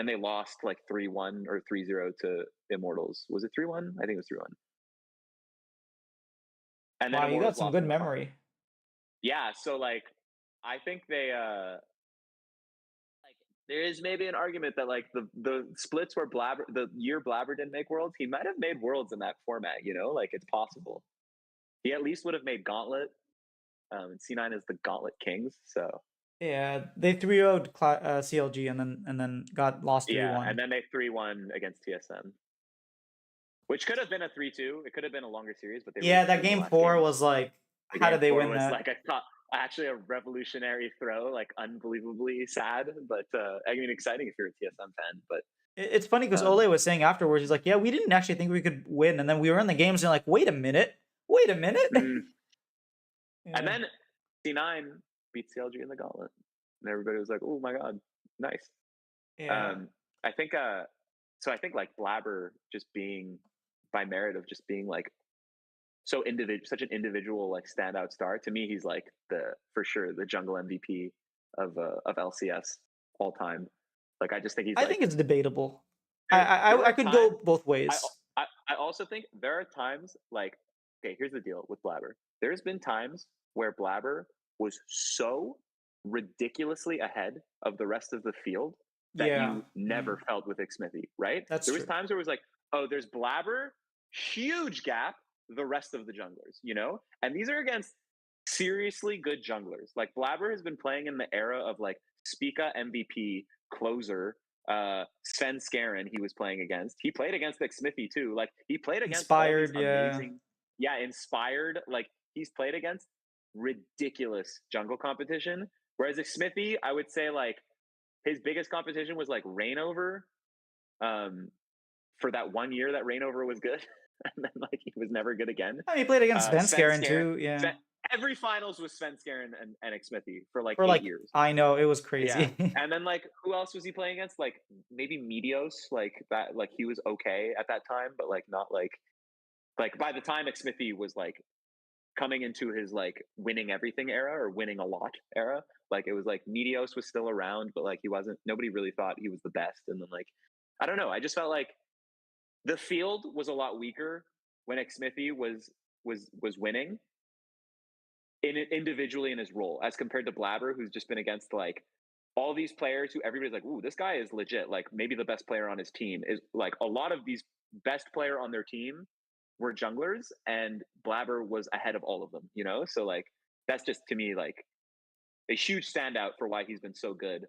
they lost like 3-1 or 3-0 to Immortals. Was it 3-1? I think it was 3-1. And then wow, you got Immortals some lost good in the final. memory. Yeah, so like I think they like there is maybe an argument that like the splits where Blabber the year Blabber didn't make Worlds, he might have made Worlds in that format, you know? Like it's possible. He at least would have made Gauntlet. And C9 is the Gauntlet Kings, so Yeah, they 3-0'd CLG and then got lost yeah, and 3-1. then they 3-1 against TSM, which could have been a 3-2. It could have been a longer series, but they really Yeah, screwed that in the game last 4 game. was like, The how game did they 4 win was that? like actually a revolutionary throw, like unbelievably sad, but I mean exciting if you're a TSM fan. But It's funny because um, Ole was saying afterwards, he's like, "Yeah, we didn't actually think we could win," and then we were in the games and like, wait a minute." mm, and Yeah, then C9 beat CLG in the Gauntlet, and everybody was like, "Oh my god, nice." yeah. Um, I think so. I think like Blabber just being by merit of just being like so individual, such an individual like standout star. To me, he's like the for sure the jungle MVP of LCS all time. Like I just think he's I like think it's debatable. I there I, I are could go times both I, ways. I also think there are times like okay, here's the deal with Blabber. There's been times where Blabber was so ridiculously ahead of the rest of the field that Yeah, you never felt with Xmithy, right? that's There was true. times where it was like, oh, there's Blabber, huge gap, the rest of the junglers, you know? And these are against seriously good junglers. Like Blabber has been playing in the era of like Spica MVP, closer, Sven Skaren he was playing against. He played against Xmithy too. Like he played against all these Inspired, yeah. amazing, yeah, inspired. Like he's played against ridiculous jungle competition. Whereas Xmithy, I would say like his biggest competition was like Reignover. Um, for that 1 year that Reignover was good, and then like he was never good again. I mean, he played against Sven Svenskeren Skaren, too. Yeah, Sven, every finals was Sven Skaren and Xmithy for like for eight like, years. I know it was Yeah. crazy. And then like who else was he playing against? Like maybe Meteos, like that like he was okay at that time, but like not like by the time Xmithy was like coming into his like winning everything era or winning a lot era, like it was like Meteos was still around, but like he wasn't nobody really thought he was the best. And then like I don't know, I just felt like the field was a lot weaker when Xmithy was winning in individually in his role as compared to Blabber, who's just been against like all these players who everybody's like, ooh, this guy is legit. Like maybe the best player on his team is like a lot of these best player on their team were junglers, and Blabber was ahead of all of them. You know, so like that's just to me like a huge standout for why he's been so good.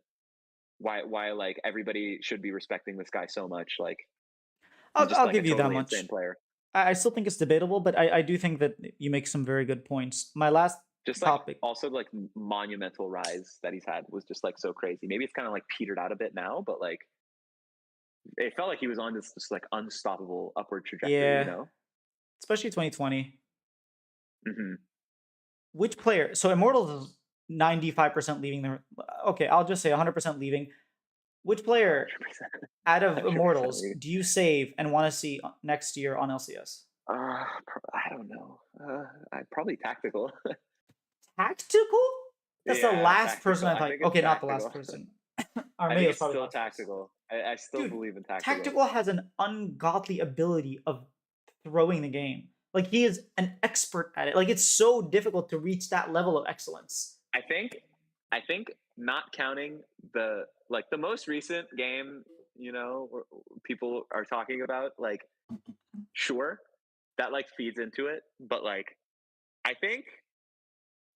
Why like everybody should be respecting this guy so much. Like he's just I'll like a give you that totally insane much. player. I still think it's debatable, but I do think that you make some very good points. My last Just like topic. also like monumental rise that he's had was just like so crazy. Maybe it's kind of like petered out a bit now, but like it felt like he was on this just like unstoppable upward trajectory, you Yeah, know? especially 2020. Mm-hmm. Which player? So Immortals is 95% leaving the. Okay, I'll just say 100% leaving. Which player 100%. out of 100% Immortals league. do you save and want to see next year on LCS? I don't know. I probably tactical. Tactical? That's the Yeah, last person tactical. I I thought. think it's Okay, not the tactical. last person. I think Armeo's it's probably still last person. tactical. I still Dude, believe in tactical. Tactical has an ungodly ability of throwing the game. Like he is an expert at it. Like it's so difficult to reach that level of excellence. I think not counting the like the most recent game, you know, people are talking about like sure that like feeds into it, but like I think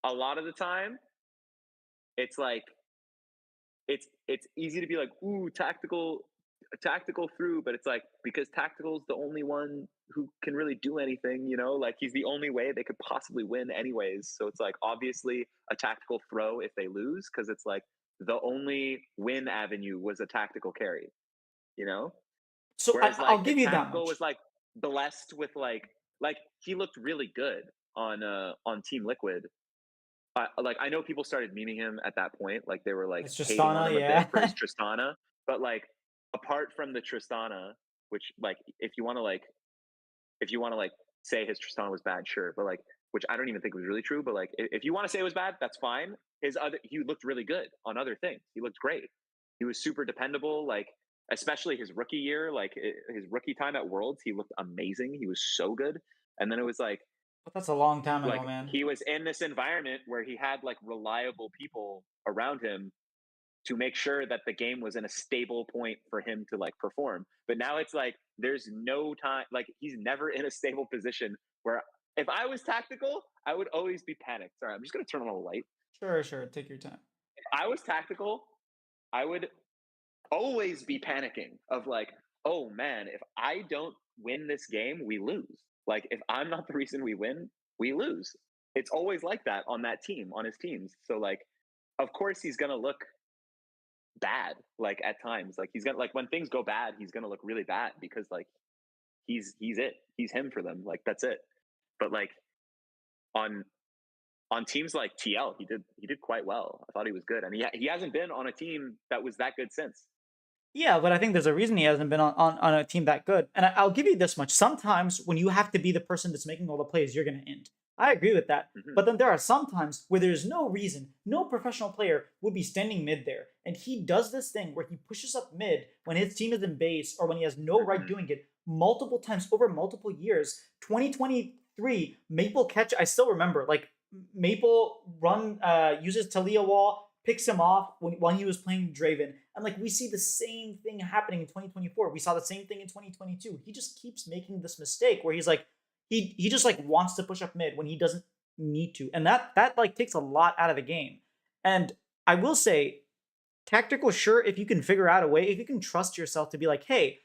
a lot of the time it's like it's easy to be like ooh tactical through, but it's like because tactical's the only one who can really do anything, you know, like he's the only way they could possibly win anyways. So it's like obviously a tactical throw if they lose because it's like the only win avenue was a tactical carry, you know? So Whereas I'll like if give you that tactical was much. like blessed with like he looked really good on Team Liquid. Like I know people started memeing him at that point, like they were like It's hating on Tristana, him a bit for his yeah. Tristana, but like apart from the Tristana, which like if you want to like say his Tristana was bad, sure, but like which I don't even think was really true, but like if you want to say it was bad, that's fine. He looked really good on other things. He looked great. He was super dependable. Like especially his rookie year, like his rookie time at Worlds, he looked amazing. He was so good. And then it was But that's a long time ago, like man. he was in this environment where he had like reliable people around him to make sure that the game was in a stable point for him to like perform. But now it's like there's no time, like he's never in a stable position where if I was tactical, I would always be panicked. Sorry, I'm just gonna turn on a light. Sure, sure. Take your time. If I was tactical, I would always be panicking of like, oh man, if I don't win this game, we lose. Like if I'm not the reason we win, we lose. It's always like that on that team, on his teams. So like, of course he's gonna look bad like at times. Like he's gonna like when things go bad, he's gonna look really bad because like he's him for them. Like that's it. But like on teams like TL, he did quite well. I thought he was good, and he hasn't been on a team that was that good since. Yeah, but I think there's a reason he hasn't been on a team that good. And I'll give you this much. Sometimes when you have to be the person that's making all the plays, you're going to end. I agree with that. Mm-hmm. But then there are some times where there's no reason, no professional player would be standing mid there. And he does this thing where he pushes up mid when his team is in base or when he has no right doing it multiple times over multiple years. 2023, Maple catch, I still remember, like Maple uses Talia Wall, picks him off when he was playing Draven. And like we see the same thing happening in 2024. We saw the same thing in 2022. He just keeps making this mistake where he's like, he just like wants to push up mid when he doesn't need to. And that like takes a lot out of the game. And I will say, tactical, sure, if you can figure out a way, if you can trust yourself to be like, hey,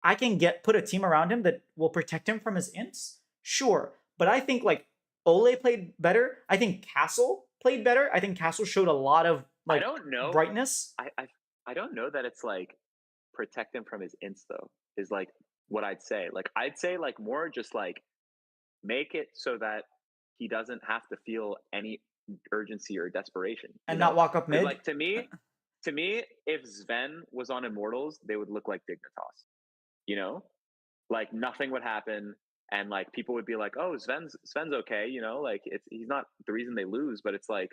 I can put a team around him that will protect him from his ints, sure. But I think like Ole played better. I think Castle played better. I think Castle showed a lot of like I don't know. brightness. I don't know that it's like protect him from his ints though, is like what I'd say. Like I'd say like more just like make it so that he doesn't have to feel any urgency or desperation. And not walk up mid. Like to me, if Sven was on Immortals, they would look like Dignitas. You know? Like nothing would happen. And like people would be like, "Oh, Sven's okay," you know, like he's not the reason they lose, but it's like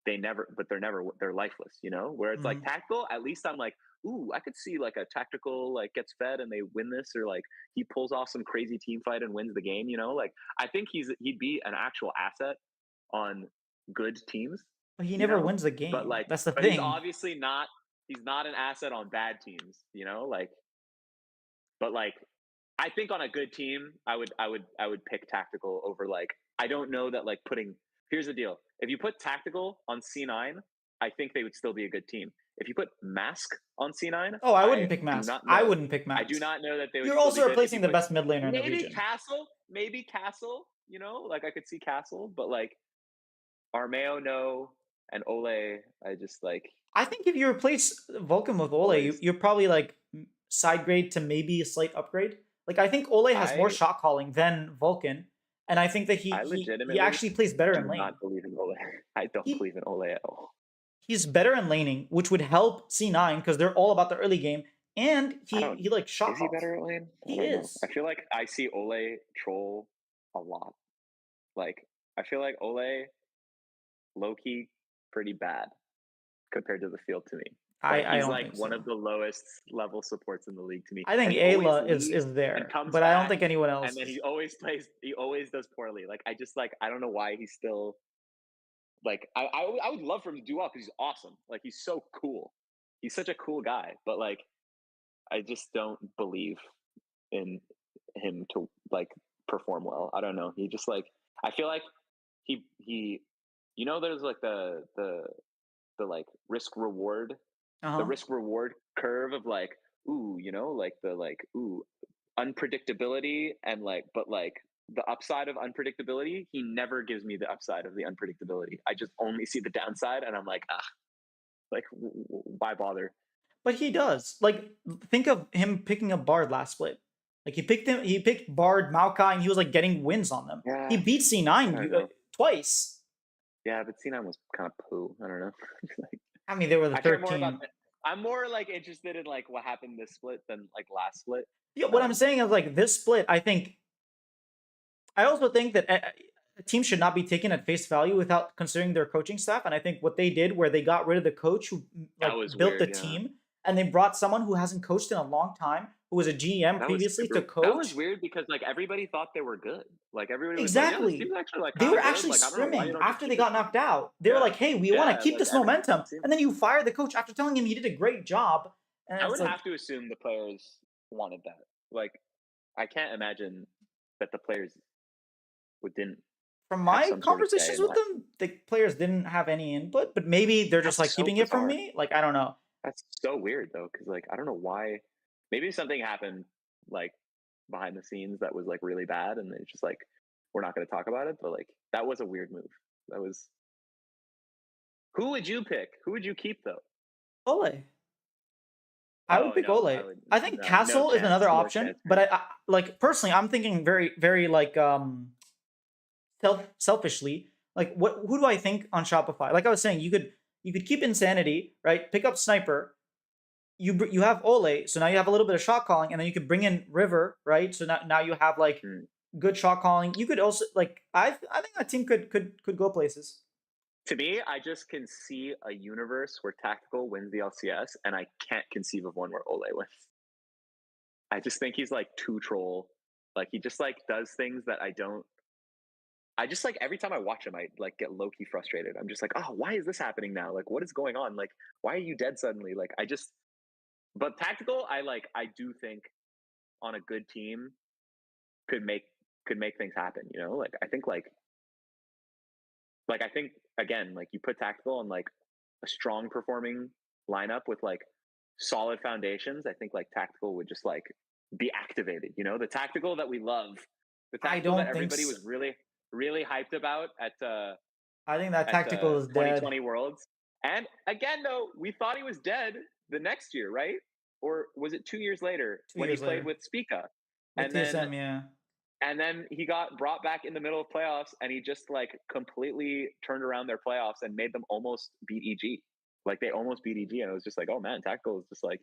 they're lifeless, you know. Where it's like tactical, at least I'm like, ooh, I could see like a tactical like gets fed and they win this, or like he pulls off some crazy team fight and wins the game, you know. Like I think he'd be an actual asset on good teams. But he never wins the game. But like that's the thing. He's obviously not. He's not an asset on bad teams, you know. Like, but like I think on a good team, I would pick tactical over like I don't know that like putting. Here's the deal: if you put tactical on C9, I think they would still be a good team. If you put Mask on C9, oh, I wouldn't pick Mask. I wouldn't pick Mask. I do not know that they would. You're also replacing the best mid laner in the region. Maybe Castle. You know, like I could see Castle, but like Armeo, no, and Ole, I just like. I think if you replace Vulcan with Ole, you're probably like side grade to maybe a slight upgrade. Like I think Ole has more shot calling than Vulcan, and I think that he actually plays better in lane. I do not believe in Ole. I don't believe in Ole at all. He's better in laning, which would help C9 because they're all about the early game, and he like shot calls. Is he better at lane? He is. I feel like I see Ole troll a lot. Like I feel like Ole, low key, pretty bad compared to the field to me. He's like one of the lowest level supports in the league to me. I think Ayla is there, but I don't think anyone else. And then he always does poorly. Like I don't know why he's still. Like I would love for him to do well because he's awesome. Like he's so cool. He's such a cool guy. But like, I just don't believe in him to like perform well. I don't know. He just like I feel like he you know there's like the like risk reward. The risk reward curve of like, ooh, you know, like the like, ooh, unpredictability and like, but like the upside of unpredictability, he never gives me the upside of the unpredictability. I just only see the downside and I'm like, like, why bother? But he does. Like, think of him picking up Bard last split. Like he picked Bard, Maokai, and he was like getting wins on them. Yeah, he beat C9 twice. Yeah, but C9 was kind of poo. I don't know. I mean, they were the third team. I'm more like interested in like what happened this split than like last split. Yeah, what I'm saying is like this split, I also think that a team should not be taken at face value without considering their coaching staff. And I think what they did, where they got rid of the coach who That like was built the weird. Yeah. team, and they brought someone who hasn't coached in a long time, who was a GM That was previously to super. That was coach. weird because like everybody thought they were good. Like everybody was like, "Yeah, this team's Exactly. actually like They kind were of good." actually Like I don't know why you scrimming don't just after keep they this got team. knocked out. They were Yeah, like, "Hey, we want to yeah. keep Like this every momentum," seemed, and then you fire the coach after telling him he did a great job, and I it's would like, have to assume the players wanted that. Like I can't imagine that the players would didn't from have my some sort of say conversations in with that. them, the players didn't have any input, but maybe they're just That's like so keeping it from bizarre. me. Like I don't know. That's so weird though, because like I don't know why. Maybe something happened like behind the scenes that was like really bad, and it's just like we're not going to talk about it. But like that was a weird move. That was. Who would you pick? Who would you keep though? Ole. I would Oh pick no, I Ole. would I think no, no Castle is chance, another no option, chance, but man. I like personally, I'm thinking very, very like selfishly. Like, what? Who do I think on Shopify? Like I was saying, you could keep Insanity, right? Pick up Sniper. You have Ole, so now you have a little bit of shot calling, and then you could bring in River, right? So now you have like Mm. good shot calling. You could also like I think that team could go places. To me, I just can see a universe where Tactical wins the LCS, and I can't conceive of one where Ole wins. I just think he's like too troll. Like he just like does things that I don't. I just like every time I watch him, I like get low key frustrated. I'm just like, oh, why is this happening now? Like, what is going on? Like, why are you dead suddenly? Like, I just. But Tactical, I like. I do think on a good team could make could make things happen. You know, like I think like I think again, like you put Tactical on like a strong performing lineup with like solid foundations. I think like Tactical would just like be activated. You know, the Tactical that we love, the I Tactical that don't think everybody so. was really hyped about I think that at tactical is dead. 2020 Worlds. And again, though, we thought he was dead the next year, right? Or was it 2 years later Two when he years played later with Spica? with TSM, yeah. And then he got brought back in the middle of playoffs, and he just like completely turned around their playoffs and made them almost beat EG. Like they almost beat EG, and it was just like, oh man, Tactical is just like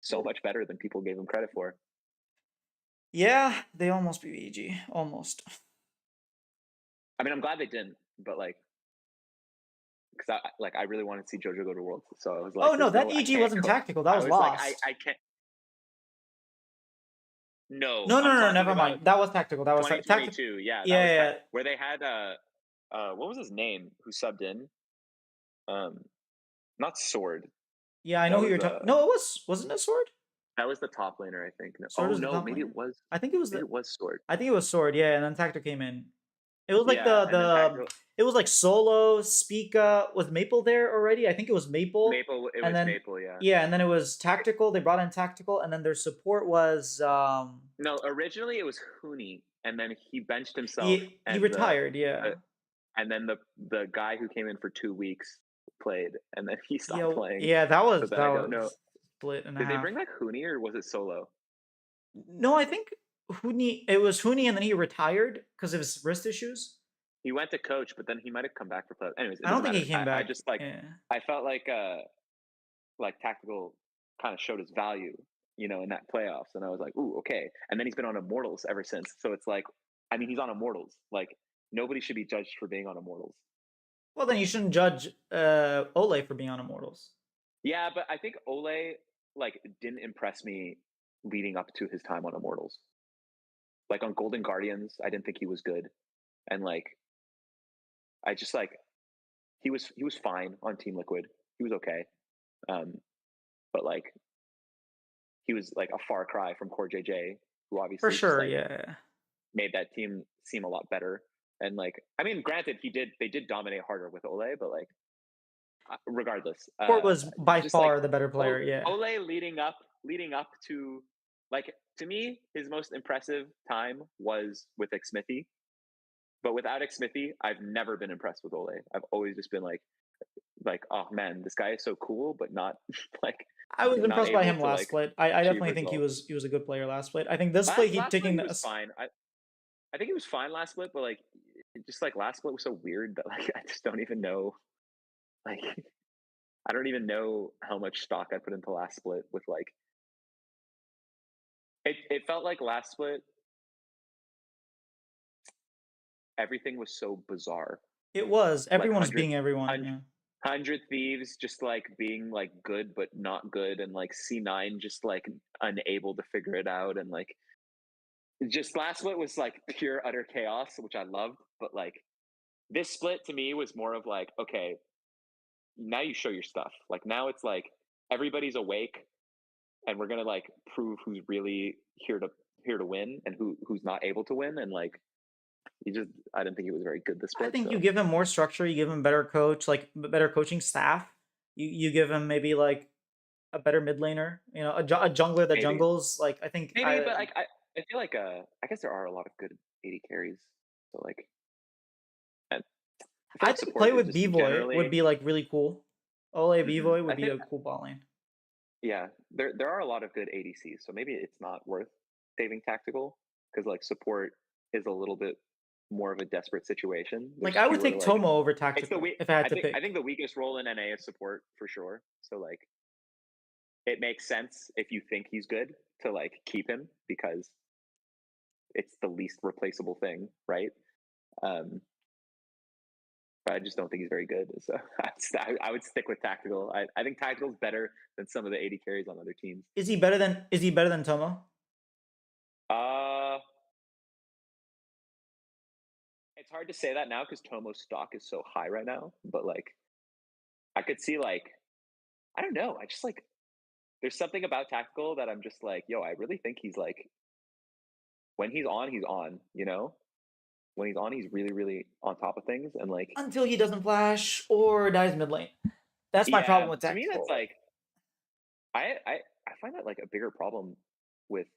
so much better than people gave him credit for. Yeah, they almost beat EG. Almost. I mean, I'm glad they didn't, but like, because I really wanted to see JoJo go to Worlds, so I was like, Oh no, there's that no, I EG can't wasn't go. tactical. That I was was like, lost. I can't. No, No, no, I'm no, no, talking never about mind. That was tactical. That was tactical. 2022. Yeah, that Yeah, was yeah, where they had what was his name who subbed in? Um, not Sword. yeah. I know That who was you're talking. No, it wasn't it Sword. the top laner, I think. No, Sword oh was the no, top maybe laner. it was. I think it was Maybe the. it was Sword. I think it was Sword. Yeah, and then tactical came in. It was like Yeah, and then the. Tactical It was like Solo, Spica. Was Maple there already? I think it was Maple, Maple. It and was then Maple. Yeah. yeah, and then it was tactical. They brought in tactical, and then their support was No, originally it was Huni, and then he benched himself, he and retired. Yeah. the and then the guy who came in for 2 weeks played, and then he stopped Yo, playing. yeah, that But was then I don't know. split and a Did they half. bring back Huni or was it Solo? No, I think Hooney. It was Hooney, and then he retired because of his wrist issues. He went to coach, but then he might have come back for play. Anyways, it I don't doesn't think he matter. came I back. just like Yeah, I felt like Tactical kind of showed his value, you know, in that playoffs, and I was like, ooh, okay. And then he's been on Immortals ever since. So it's like, I mean, he's on Immortals. Like nobody should be judged for being on Immortals. well, then you shouldn't judge Ole for being on Immortals. Yeah, but I think Ole like didn't impress me leading up to his time on Immortals. Like on Golden Guardians, I didn't think he was good, and like I just like he was fine on Team Liquid. He was okay, um, but like he was like a far cry from Core JJ, who For obviously just sure, like yeah. made that team seem a lot better. And like, I mean, granted, they did dominate harder with Ole, but like, regardless, Port was by just like far the better player, yeah. Ole leading up to like to me, his most impressive time was with Xmithy. But without Xmithy, I've never been impressed with Ole. I've always just been like, oh man, this guy is so cool, but not like I was not impressed by able him to last like split. I achieve definitely think results. he was a good player last split. I think this split he Last split taking he was fine. I think he was fine last split, but like just like last split was so weird that like I just don't even know like I don't even know how much stock I put into last split with like it felt like last split everything was so bizarre. It was. Like Everyone was beating everyone. hundred, Yeah. 100 Thieves just like being like good but not good, and like C9 just like unable to figure it out, and like just last split was like pure utter chaos, which I loved. But like this split to me was more of like, okay, now you show your stuff. Like now it's like everybody's awake, and we're gonna like prove who's really here to win and who's not able to win. And like he just, I didn't think he was very good this I split. think you So give him more structure, you give him better coach, like better coaching staff. You give him maybe like a better mid laner, a jungler that maybe, jungles. Like I think maybe, but I feel like I guess there are a lot of good AD carries. So like I feel I like think play support is with just B-Boy would generally. be like really cool. Ole B-Boy would I be think a cool bot lane. yeah, there are a lot of good ADCs, so maybe it's not worth saving tactical, because like support is a little bit more of a desperate situation. Like There's I would fewer take like Tomo over it's the tactical weak. if I had to I think pick. the weakest role in NA is support for sure. So like it makes sense if you think he's good to like keep him, because it's the least replaceable thing, right? Um, but I just don't think he's very good. So I would stick with tactical. I think tactical is better than some of the AD carries on other teams. Is he better than Tomo? Uh, it's hard to say that now because Tomo's stock is so high right now. But like, I could see like, I don't know. I just like, there's something about tactical that I'm just like, yo, I really think he's like, when he's on, he's on. You know, when he's on, he's really, really on top of things. And like, Until he doesn't flash or dies mid lane. That's my yeah, problem with to me, that's tactical. like, I find that like a bigger problem with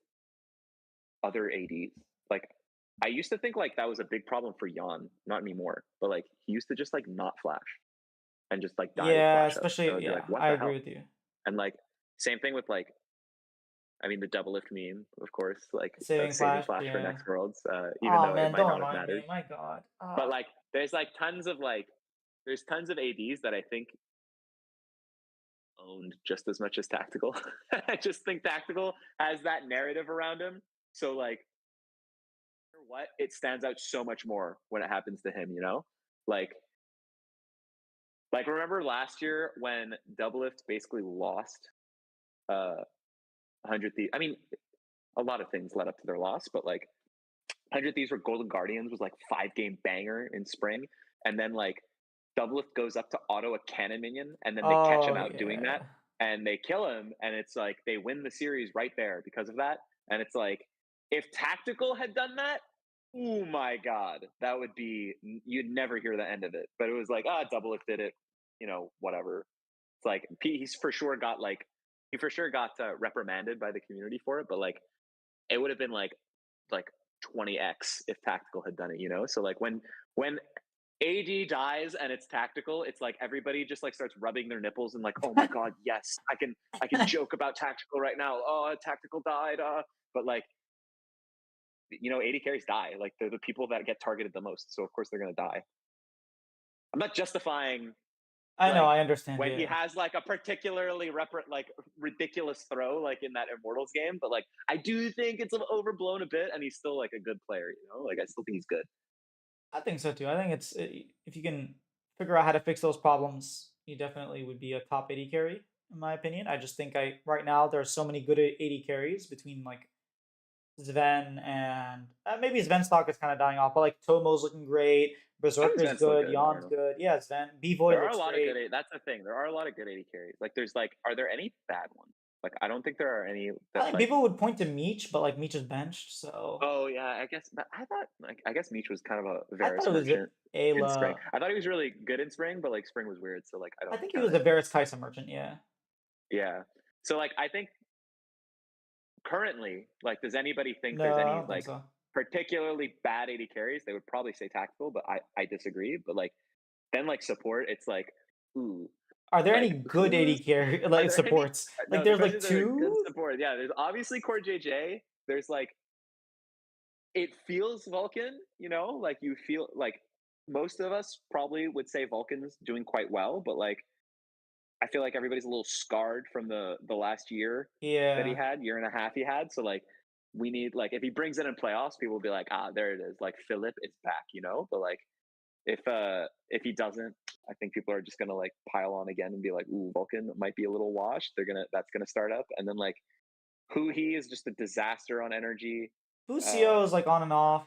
other ADs. Like, I used to think like that was a big problem for Yon, not anymore. But like, he used to just like not flash and just like die with Yeah, flash up. And especially I'd be like, yeah, what I the agree hell? with you. And like, same thing with like, I mean, the double lift meme, of course, like Saving saving flash, flash for yeah. next worlds, even Oh though it man, might don't not have remind me. mattered. My God. But like, there's tons of ADs that I think owned just as much as tactical. I just think tactical has that narrative around him. So like, what, it stands out so much more when it happens to him. You know, like remember last year when Doublelift basically lost 100 Thieves. I mean, a lot of things led up to their loss, but like 100 Thieves for Golden Guardians was like 5 game banger in spring, and then like Doublelift goes up to auto a cannon minion, and then they catch him Oh out doing that, yeah. and they kill him, and it's like they win the series right there because of that. And it's like, if Tactical had done that, oh my god, that would be, you'd never hear the end of it. But it was like, Doublelift did it, whatever. It's like he's for sure got like he for sure got reprimanded by the community for it, but like it would have been like 20x if Tactical had done it. So like when AD dies and it's Tactical, it's like everybody just like starts rubbing their nipples and like, oh my god, yes, I can joke about Tactical right now. Oh, Tactical died. But like, AD carries die. Like they're the people that get targeted the most, so of course they're gonna die. I'm not justifying I know, like I understand, when he yeah. has like a particularly like ridiculous throw like in that Immortals game, but like I do think it's overblown a bit, and he's still like a good player. Like I still think he's good. I think so too. I think if you can figure out how to fix those problems, you definitely would be a top 80 carry, in my opinion. I just think I right now there are so many good 80 carries between like Sven and maybe Sven's stock is kind of dying off, but like Tomo's looking great, I think Berserker's Sven's still good, good. I don't Yon's know. good. Yeah, Sven, B-Boy There are a looks lot of good. great. That's the thing. There are a lot of good AD carries. Like there's like, are there any bad ones? Like I don't think there are any I that think like. people would point to Meech, but like Meech is benched, so Oh yeah, I guess. But I thought like I guess Meech was kind of a I thought Varus it was merchant in spring. Ayla. I thought he was really good in spring, but like spring was weird, so like I I don't think he count was it. a Varus Kaisa merchant, yeah. Yeah. So like I think currently, like, does anybody think No, there's I any don't think like so. particularly bad AD carries? They would probably say tactical, but I disagree. But like then like support, it's like, ooh, Are there any like good who's, 80 carry are like there any? supports? Like No, the there's question like is, are there good two? support? Yeah, there's obviously Core JJ. There's like, it feels Vulcan. Like you feel like most of us probably would say Vulcan's doing quite well, but like I feel like everybody's a little scarred from the last year that he Yeah. had, year and a half he had. So like we need like if he brings it in playoffs, people will be like, ah, there it is. Like Philip is back, you know. But like if he doesn't, I think people are just gonna like pile on again and be like, ooh, Vulcan might be a little washed. That's gonna start up, and then like who he is just a disaster on energy. Busio is like on and off.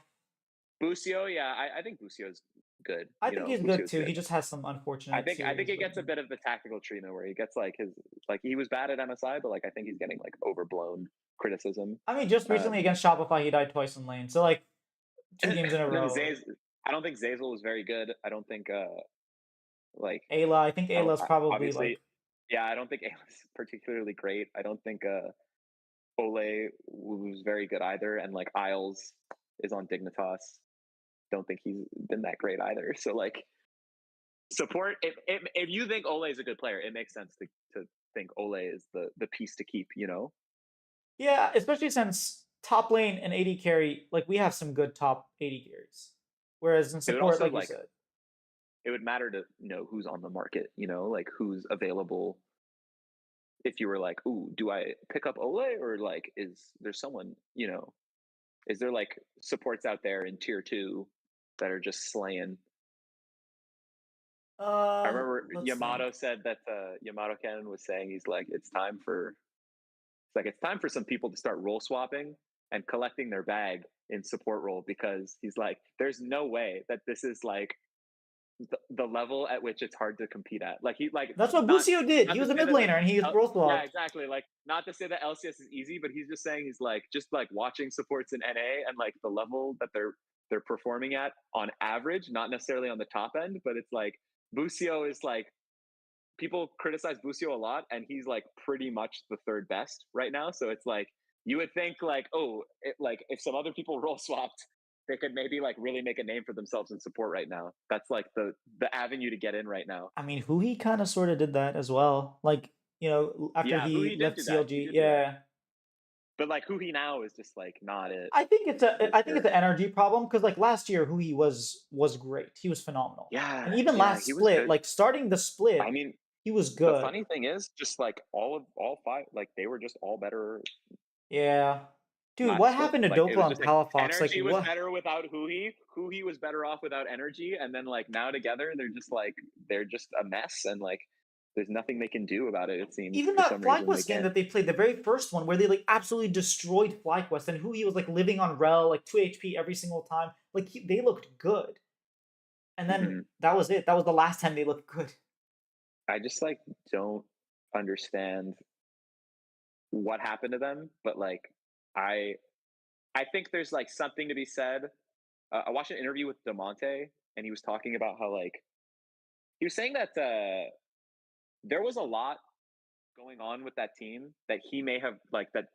Busio, yeah, I think Busio's good. I You think know, he's good Busio's too. good. He just has some unfortunate I think series, he but gets a bit of the tactical treatment where he gets like his like he was bad at MSI, but like I think he's getting like overblown criticism. I mean, just recently Um, against Shopify, he died twice in lane. So like 2 games in a and then row. I don't think Zazel was very good. I don't think like Ayla, I think Ayla's probably obviously like yeah, I don't think Ayla's particularly great. I don't think Ole was very good either, and like Isles is on Dignitas. Don't think he's been that great either. So like support if you think Ole is a good player, it makes sense to think Ole is the piece to keep, you know? yeah, especially since top lane and AD carry, like we have some good top AD carries. Whereas in It would support, also like you like said, it would matter to know who's on the market, you know, like who's available. If you were like, ooh, do I pick up Ole or like is there someone, you know, is there like supports out there in tier two that are just slaying? I remember let's Yamato think. said that Yamato Ken was saying he's like it's time for some people to start role swapping and collecting their bag in support role because he's like there's no way that this is like the level at which it's hard to compete at. Like he like That's what Busio did. not He to was a say mid that like laner and he role yeah swapped. exactly like not to say that LCS is easy, but he's just saying he's like just like watching supports in NA and like the level that they're performing at on average, not necessarily on the top end, but it's like Busio is like people criticize Busio a lot, and he's like pretty much the third best right now. So it's like you would think like, oh, like if some other people role swapped, they could maybe like really make a name for themselves in support right now. That's like the avenue to get in right now. I mean, Huhi kind of sort of did that as well. Like, after Yeah, who he he did left do that. He CLG, did do that. yeah. But like who he now is just like not it I this think it's year. an energy problem because like last year Huhi was great. He was phenomenal. And Yeah, even yeah, last he was split, good. like starting the I split, mean, he was the good. funny thing is, just like all five, like they were just all better Yeah. Dude, last what split. happened to Like it Doppler was and just like Palafox? Like energy was what? better without Hui was better off without energy, and then like now together they're just a mess, and like there's nothing they can do about it. It seems Even for some that reason they FlyQuest game can't. that they played, the very first one, where they like absolutely destroyed FlyQuest, and Huhi was like living on Rel, like 2 HP every single time. Like they looked good. And then Mhm. that was it. That was the last time they looked good. I just like don't understand what happened to them, but like I I think there's like something to be said. I watched an interview with Demonte, and he was talking about how like he was saying that there was a lot going on with that team that he may have like that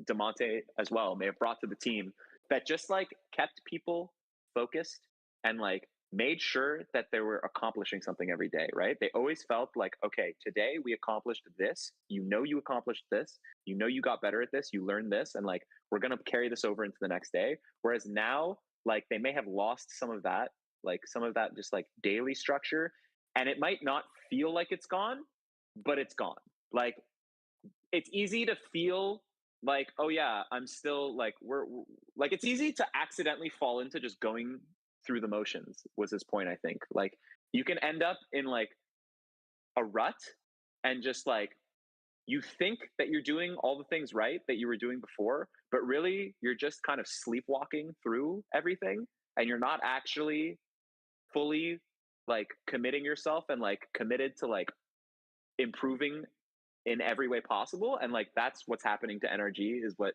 Demonte as well may have brought to the team that just like kept people focused and like made sure that they were accomplishing something every day, right? They always felt like, okay, today we accomplished this. You know, you accomplished this. You know, you got better at this. You learned this. And like, we're going to carry this over into the next day. Whereas now, like, they may have lost some of that just like daily structure. And it might not feel like it's gone, but it's gone. Like, it's easy to feel like oh yeah I'm still like we're like it's easy to accidentally fall into just going through the motions was his point. I think like you can end up in like a rut and just like you think that you're doing all the things right that you were doing before, but really you're just kind of sleepwalking through everything and you're not actually fully like committing yourself and like committed to like improving in every way possible. And like that's what's happening to NRG is what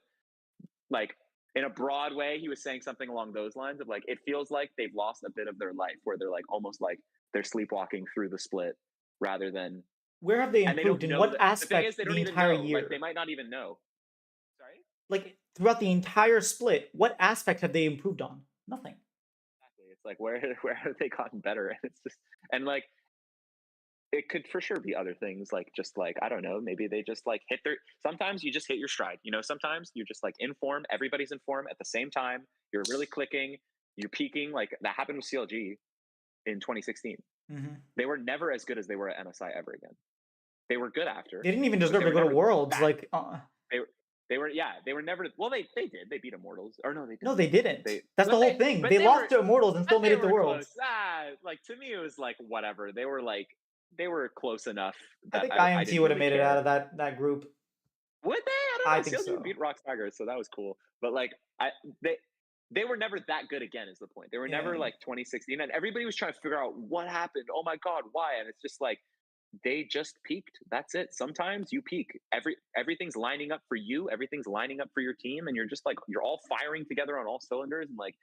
like in a broad way he was saying something along those lines of like it feels like they've lost a bit of their life where they're like almost like they're sleepwalking through the split rather than Where have they and they improved? don't In know what that the thing is aspect they the don't even entire know like they year? might not even know. Sorry. Like throughout the entire split, what aspect have they improved on? Nothing. Exactly. It's like where have they gotten better? And it's just and like it could for sure be other things like just like I don't know maybe they just like hit their sometimes you just hit your stride, you know, sometimes you're just like in form, everybody's in form at the same time, you're really clicking, you're peaking. Like that happened with CLG in 2016. Hmm. They were never as good as they were at MSI ever again. They were good They after, didn't even but deserve they to were go to never Worlds. that Like, they they were never. Well, they did. They beat Immortals, or no, they No, didn't. they didn't. They That's the whole thing. but They they lost were to Immortals and but still made they it to were close. Worlds. Like to me, it was like whatever. They were close enough I that think I IMT didn't would have really made it out care. of that group. Would they? I don't I know. think CLG so. beat Rock Tigers, so that was cool. But like I they they were never that good again. Is the point? They were never Yeah. like 2016, and everybody was trying to figure out what happened. Oh my god, why? And it's just like they just peaked. That's it. Sometimes you peak. Everything's lining up for you. Everything's lining up for your team, and you're just like you're all firing together on all cylinders. And like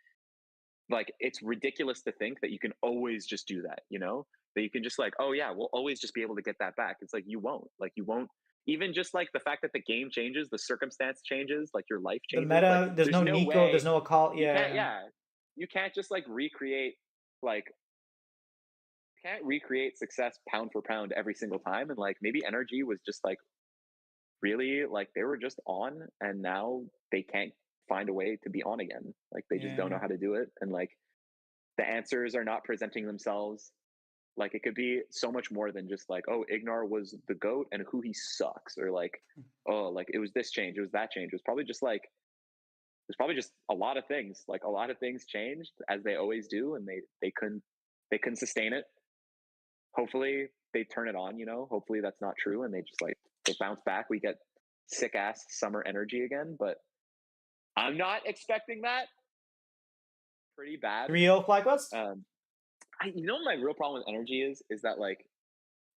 it's ridiculous to think that you can always just do that. You know that you can just like, oh yeah, we'll always just be able to get that back. It's like you won't. Like you won't. Even just like the fact that the game changes, the circumstance changes, like your life The changes. Like meta, there's there's no no Nico, there's way no Akal. you can't. Yeah. Yeah, you can't just like recreate like can't recreate success pound for pound every single time. And like maybe NRG was just like really like they were just on and now they can't find a way to be on again. Like they just don't Yeah. know how to do it. And like the answers are not presenting themselves. Like it could be so much more than just like, oh, Ignar was the GOAT and who he sucks. Or like, oh, like it was this change, it was that change. It was probably just like there's probably just a lot of things. Like a lot of things changed as they always do, and they couldn't sustain it. Hopefully they turn it on, you know. Hopefully that's not true and they just like they bounce back. We get sick ass summer energy again, but I'm not expecting that. Pretty bad. 3-0 FlyQuest? You know what my real problem with energy is that like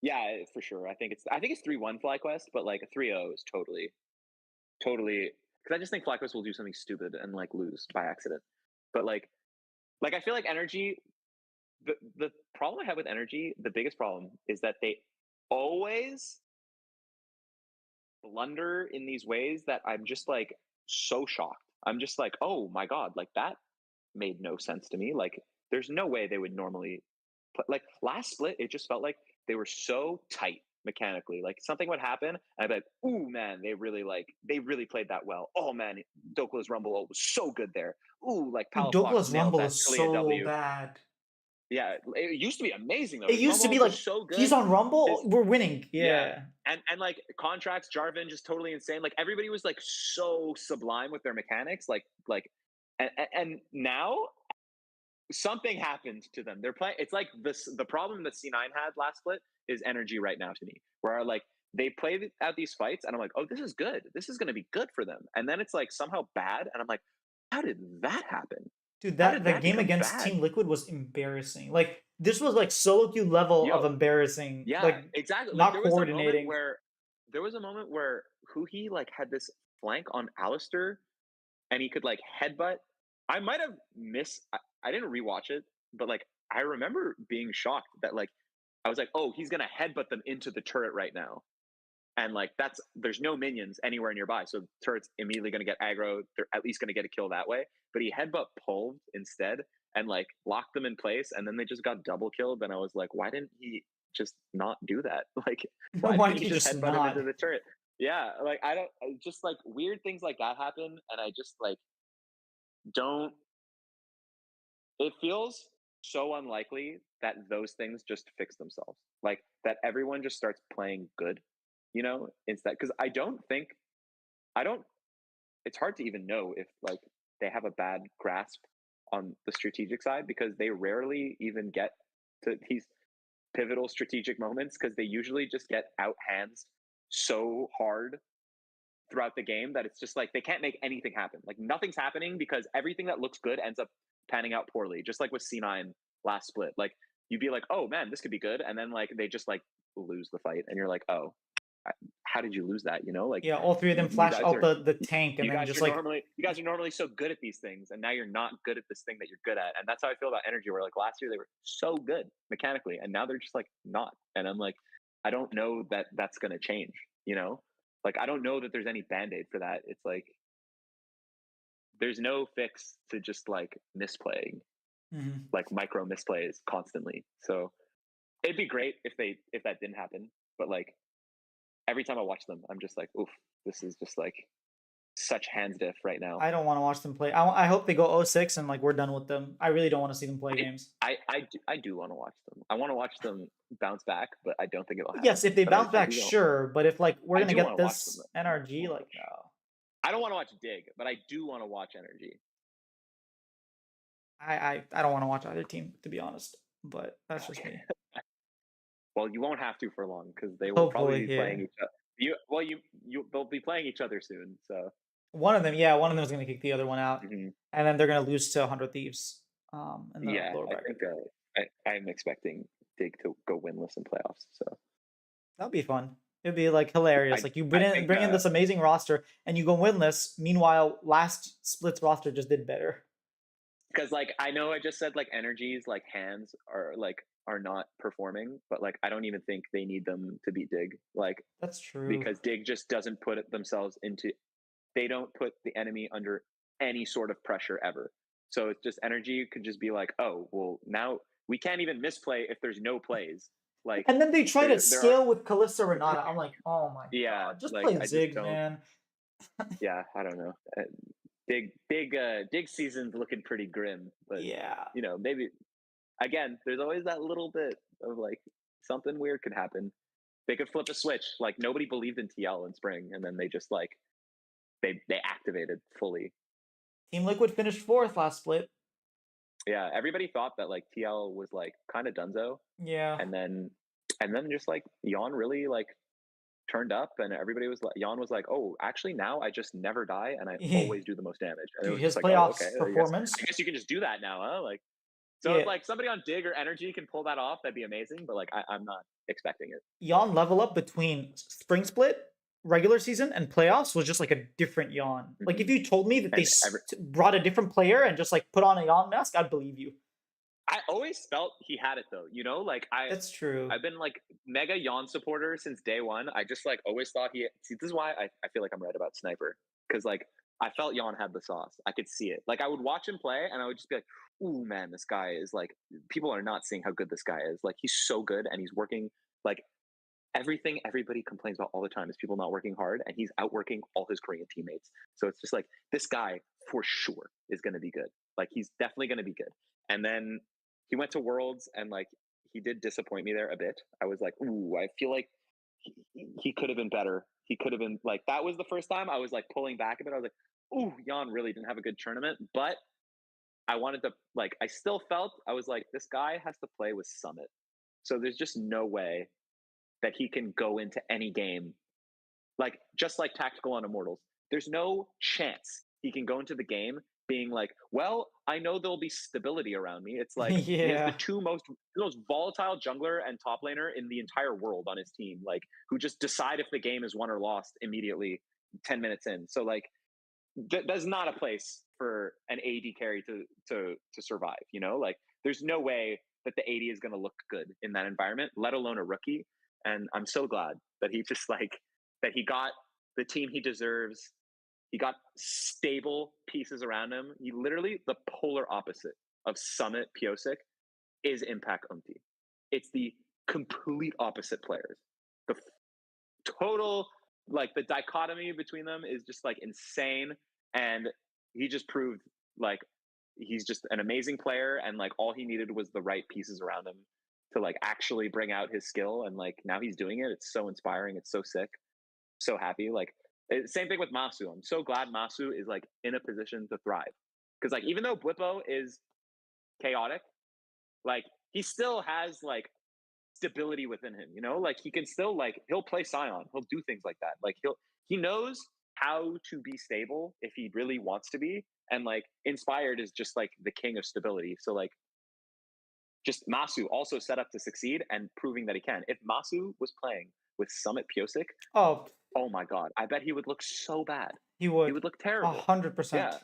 yeah, for sure. I think it's 3-1 FlyQuest, but like a 3-0 is totally because I just think FlyQuest will do something stupid and like lose by accident. But like I feel like energy the problem I have with energy, the biggest problem is that they always blunder in these ways that I'm just like so shocked. I'm just like, oh my god, like that made no sense to me. Like, there's no way they would normally put like last split. It just felt like they were so tight mechanically. Like something would happen, and I'd be like, "Ooh, man, they really played that well. Oh man, Dokka's Rumble was so good there. Ooh, like Dude, Palafox Dokka's nailed Rumble that is Killia so W. bad. Yeah, it used to be amazing though. It His used to Rumble be was like so he's good. on Rumble, His we're winning. yeah, Yeah. and like contracts, Jarvan just totally insane. Like everybody was like so sublime with their mechanics. And now something happened to them. They're playing. It's like this. The problem that C9 had last split is energy right now to me, where like they play out these fights, and I'm like, oh, this is good. This is going to be good for them. And then it's like somehow bad, and I'm like, how did that happen? Dude, How that did that that game become against bad? Team Liquid was embarrassing. Like this was like solo queue level of Yo, embarrassing. yeah, Like exactly. Like not there coordinating. was a moment where he like had this flank on Alistair and he could like headbutt. I might have I didn't rewatch it, but like I remember being shocked that like I was like, oh, he's gonna headbutt them into the turret right now. And like there's no minions anywhere nearby. So turret's immediately gonna get aggro. They're at least gonna get a kill that way. But he headbutt pulled instead and like locked them in place, and then they just got double killed. And I was like, why didn't he just not do that? Like, why Why didn't did he you just just headbutt him into not? the turret? Yeah, like just like weird things like that happen, and I just like don't. It feels so unlikely that those things just fix themselves. Like that everyone just starts playing good, you know, instead. Because I don't. It's hard to even know if like they have a bad grasp on the strategic side because they rarely even get to these pivotal strategic moments because they usually just get out hands so hard throughout the game that it's just like they can't make anything happen. Like nothing's happening because everything that looks good ends up panning out poorly. Just like with C9 last split, like you'd be like, oh man, this could be good, and then like they just like lose the fight, and you're like, oh, how did you lose that? You know, like Yeah, all three of them you flash guys out are the tank and then just like you guys are normally so good at these things, and now you're not good at this thing that you're good at. And that's how I feel about energy. Where like last year they were so good mechanically, and now they're just like not. And I'm like, I don't know that that's gonna change. You know, like I don't know that there's any band-aid for that. It's like there's no fix to just like misplaying, mhm. like micro misplays constantly. So it'd be great if that didn't happen. But like every time I watch them, I'm just like, oof, this is just like such hands diff right now. I don't want to watch them play. I hope they go 0-6 and like we're done with them. I really don't want to see them play games. I do want to watch them. I want to watch them bounce back, but I don't think it'll happen. Yes, if they But bounce I back, do. sure. But if like we're I gonna do want get to watch them. this Though. NRG, like no. I don't want to watch Dig, but I do want to watch Energy. I don't want to watch either team, to be honest, but that's just Okay. me. Well, you won't have to for long because they will probably Hopefully, be playing yeah. each other. You they'll be playing each other soon. So One of them, yeah, one of them is gonna kick the other one out, mhm. and then they're gonna lose to 100 Thieves, in the Yeah, lower I bracket. think I'm expecting Dig to go winless in playoffs. So That'd be fun. It'd be like hilarious. I Like you I bring think in this amazing roster, and you go winless. Meanwhile, last split's roster just did better. because like I know I just said like energies like hands are not performing, but like I don't even think they need them to beat Dig. Like That's true. because Dig just doesn't put it themselves into they don't put the enemy under any sort of pressure ever. So it's just energy could just be like, oh, well, now we can't even misplay if there's no plays. Like And then they try to there are scale with Kalista Renata. I'm like, oh my yeah, god, just like play I just Ziggs, don't man. yeah, I don't know. Dig season's looking pretty grim, but Yeah. maybe again, there's always that little bit of like something weird could happen. They could flip a switch. Like nobody believed in TL in spring, and then they just like they activated fully. Team Liquid finished fourth last split. Yeah, everybody thought that like TL was like kind of dunzo, Yeah. and then just like Yon really like turned up, and everybody was like, Yon was like, oh, actually now I just never die, and I always do the most damage, and it Dude, was his just like, oh, okay, playoffs I performance. guess you can just do that now, huh? Like, so if Yeah. like somebody on Dig or Energy can pull that off, that'd be amazing. But like, I'm not expecting it. Yawn level up between spring split, regular season, and playoffs was just like a different Yawn. Like if Mhm. you told me that they And brought a different player and just like put on a Yawn mask, I'd believe you. I always felt he had it though. Like That's true. I've been like mega Yon supporter since day one. I just like always thought he. See, this is why I feel like I'm right about Sniper because like I felt Yon had the sauce. I could see it. Like I would watch him play and I would just be like, "Ooh, man, this guy is like." People are not seeing how good this guy is. Like he's so good and he's working like everything everybody complains about all the time is people not working hard, and he's outworking all his Korean teammates. So it's just like this guy for sure is going to be good. Like he's definitely going to be good. And then he went to Worlds and like he did disappoint me there a bit. I was like, ooh, I feel like he could have been better. He could have been like that was the first time I was like pulling back a bit. I was like, ooh, Jan really didn't have a good tournament, but I wanted to like I still felt I was like this guy has to play with Summit. So there's just no way that he can go into any game like just like tactical on Immortals. There's no chance he can go into the game being like, well, I know there'll be stability around me. It's like he has the Yeah. two most volatile jungler and top laner in the entire world on his team, like who just decide if the game is won or lost immediately 10 minutes in. So like there's not a place for an AD carry to survive, Like there's no way that the AD is going to look good in that environment, let alone a rookie. And I'm so glad that he just like that he got the team he deserves. He got stable pieces around him. He literally the polar opposite of Summit Piosik is Impact Umti. It's the complete opposite players. The total like the dichotomy between them is just like insane, and he just proved like he's just an amazing player, and like all he needed was the right pieces around him to like actually bring out his skill, and like now he's doing it. It's so inspiring. It's so sick. So happy. Like same thing with Masu. I'm so glad Masu is like in a position to thrive because like even though Blippo is chaotic, like he still has like stability within him, like he can still like he'll play Scion, he'll do things like that. Like he knows how to be stable if he really wants to be. And like Inspired is just like the king of stability. So like just Masu also set up to succeed and proving that he can. If Masu was playing with Summit Piosik, Oh, oh my god, I bet he would look so bad. he He would. would look A terrible. hundred Yeah. percent.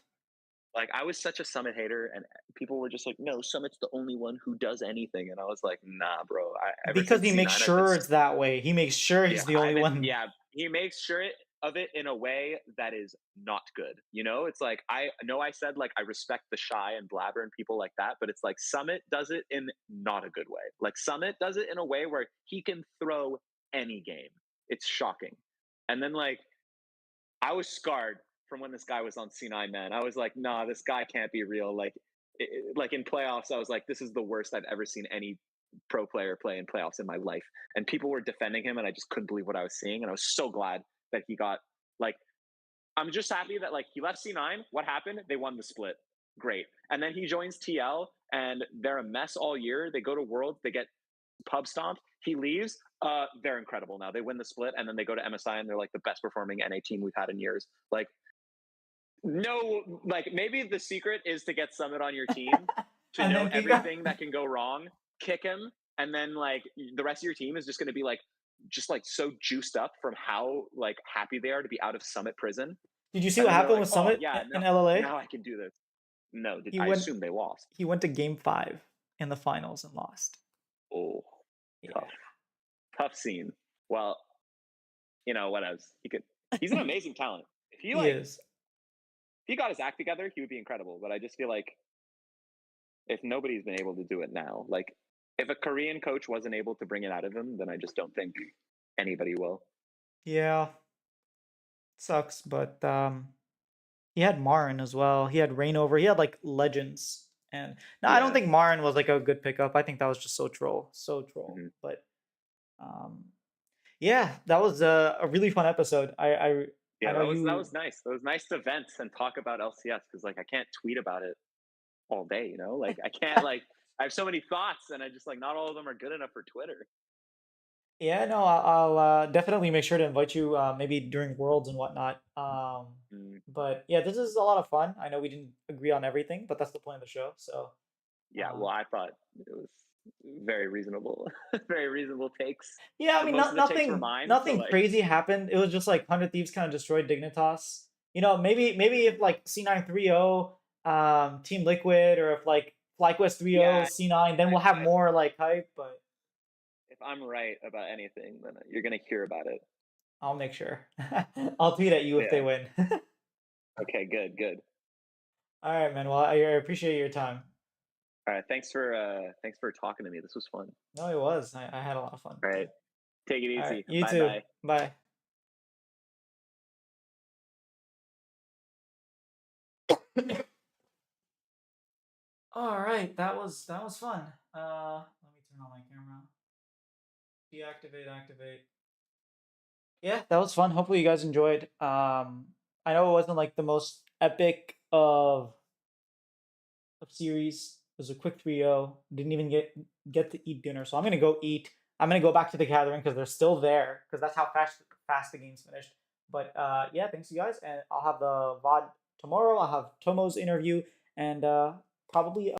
Like I was such a Summit hater, and people were just like, "No, Summit's the only one who does anything," and I was like, "Nah, bro. Ever Because since he makes C9, I've been sure it's that way. He makes sure yeah, he's the only one. yeah. He makes sure of it in a way that is not good. It's like I know I said like I respect the shy and blabber and people like that, but it's like Summit does it in not a good way. Like Summit does it in a way where he can throw any game. It's shocking. And then like I was scarred from when this guy was on C9, man. I was like, nah, this guy can't be real. Like, like in playoffs, I was like, this is the worst I've ever seen any pro player play in playoffs in my life. And people were defending him, and I just couldn't believe what I was seeing. And I was so glad that he got like I'm just happy that like he left C9. What happened? They won the split. Great. And then he joins TL and they're a mess all year. They go to Worlds, they get pub stomped. He leaves. They're incredible now. They win the split and then they go to MSI and they're like the best performing NA team we've had in years. Like, no, like maybe the secret is to get Summit on your team to And know then keep going. everything that can go wrong, kick him, and then like the rest of your team is just going to be like just like so juiced up from how like happy they are to be out of Summit prison. Did you see And what then they're happened like, with oh Summit yeah, in now, LLA? now I can do this. No, He I went assume they lost. he went to game 5 in the finals and lost. Oh, Yeah. tough scene. Well, you know what else? He's an amazing talent. If he He like is. if he got his act together, he would be incredible. But I just feel like if nobody's been able to do it now, like if a Korean coach wasn't able to bring it out of him, then I just don't think anybody will. Yeah. Sucks, but he had Marin as well. He had Rainover. He had like legends. And no, I don't Yeah. think Marin was like a good pickup. I think that was just so troll. Mhm. But yeah, that was a really fun episode. I Yeah, know that was nice. It was nice to vent and talk about LCS because like I can't tweet about it all day, you know? Like I can't like I have so many thoughts and I just like not all of them are good enough for Twitter. Yeah, no, I'll definitely make sure to invite you maybe during Worlds and whatnot. Mm, But yeah, this is a lot of fun. I know we didn't agree on everything, but that's the point of the show. So yeah, uh, well, I thought it was very reasonable, very reasonable takes. yeah, I But mean, most of the takes were nothing, mine, so nothing like, crazy happened. It was just like 100 Thieves kind of destroyed Dignitas. You know, maybe if like C9 3-0, Team Liquid, or if like FlyQuest 3-0, yeah, C9, then we'll have I, more like hype. But if I'm right about anything, then you're gonna hear about it. I'll make sure. I'll tweet at you if they Yeah. win. Okay. Good. Good. All right, man. Well, I appreciate your time. All right. Thanks for talking to me. This was fun. No, it was. I had a lot of fun. All right. Take it All right, easy. you Bye too. bye. Bye. All right, that was fun. Let me turn on my camera. Deactivate, activate. Yeah, that was fun. Hopefully you guys enjoyed. I know it wasn't like the most epic of series. It was a quick 3-0. Didn't even get to eat dinner, so I'm gonna go eat. I'm gonna go back to the gathering because they're still there because that's how fast the game's finished. But yeah, thanks you guys, and I'll have the VOD tomorrow. I'll have Tomo's interview and probably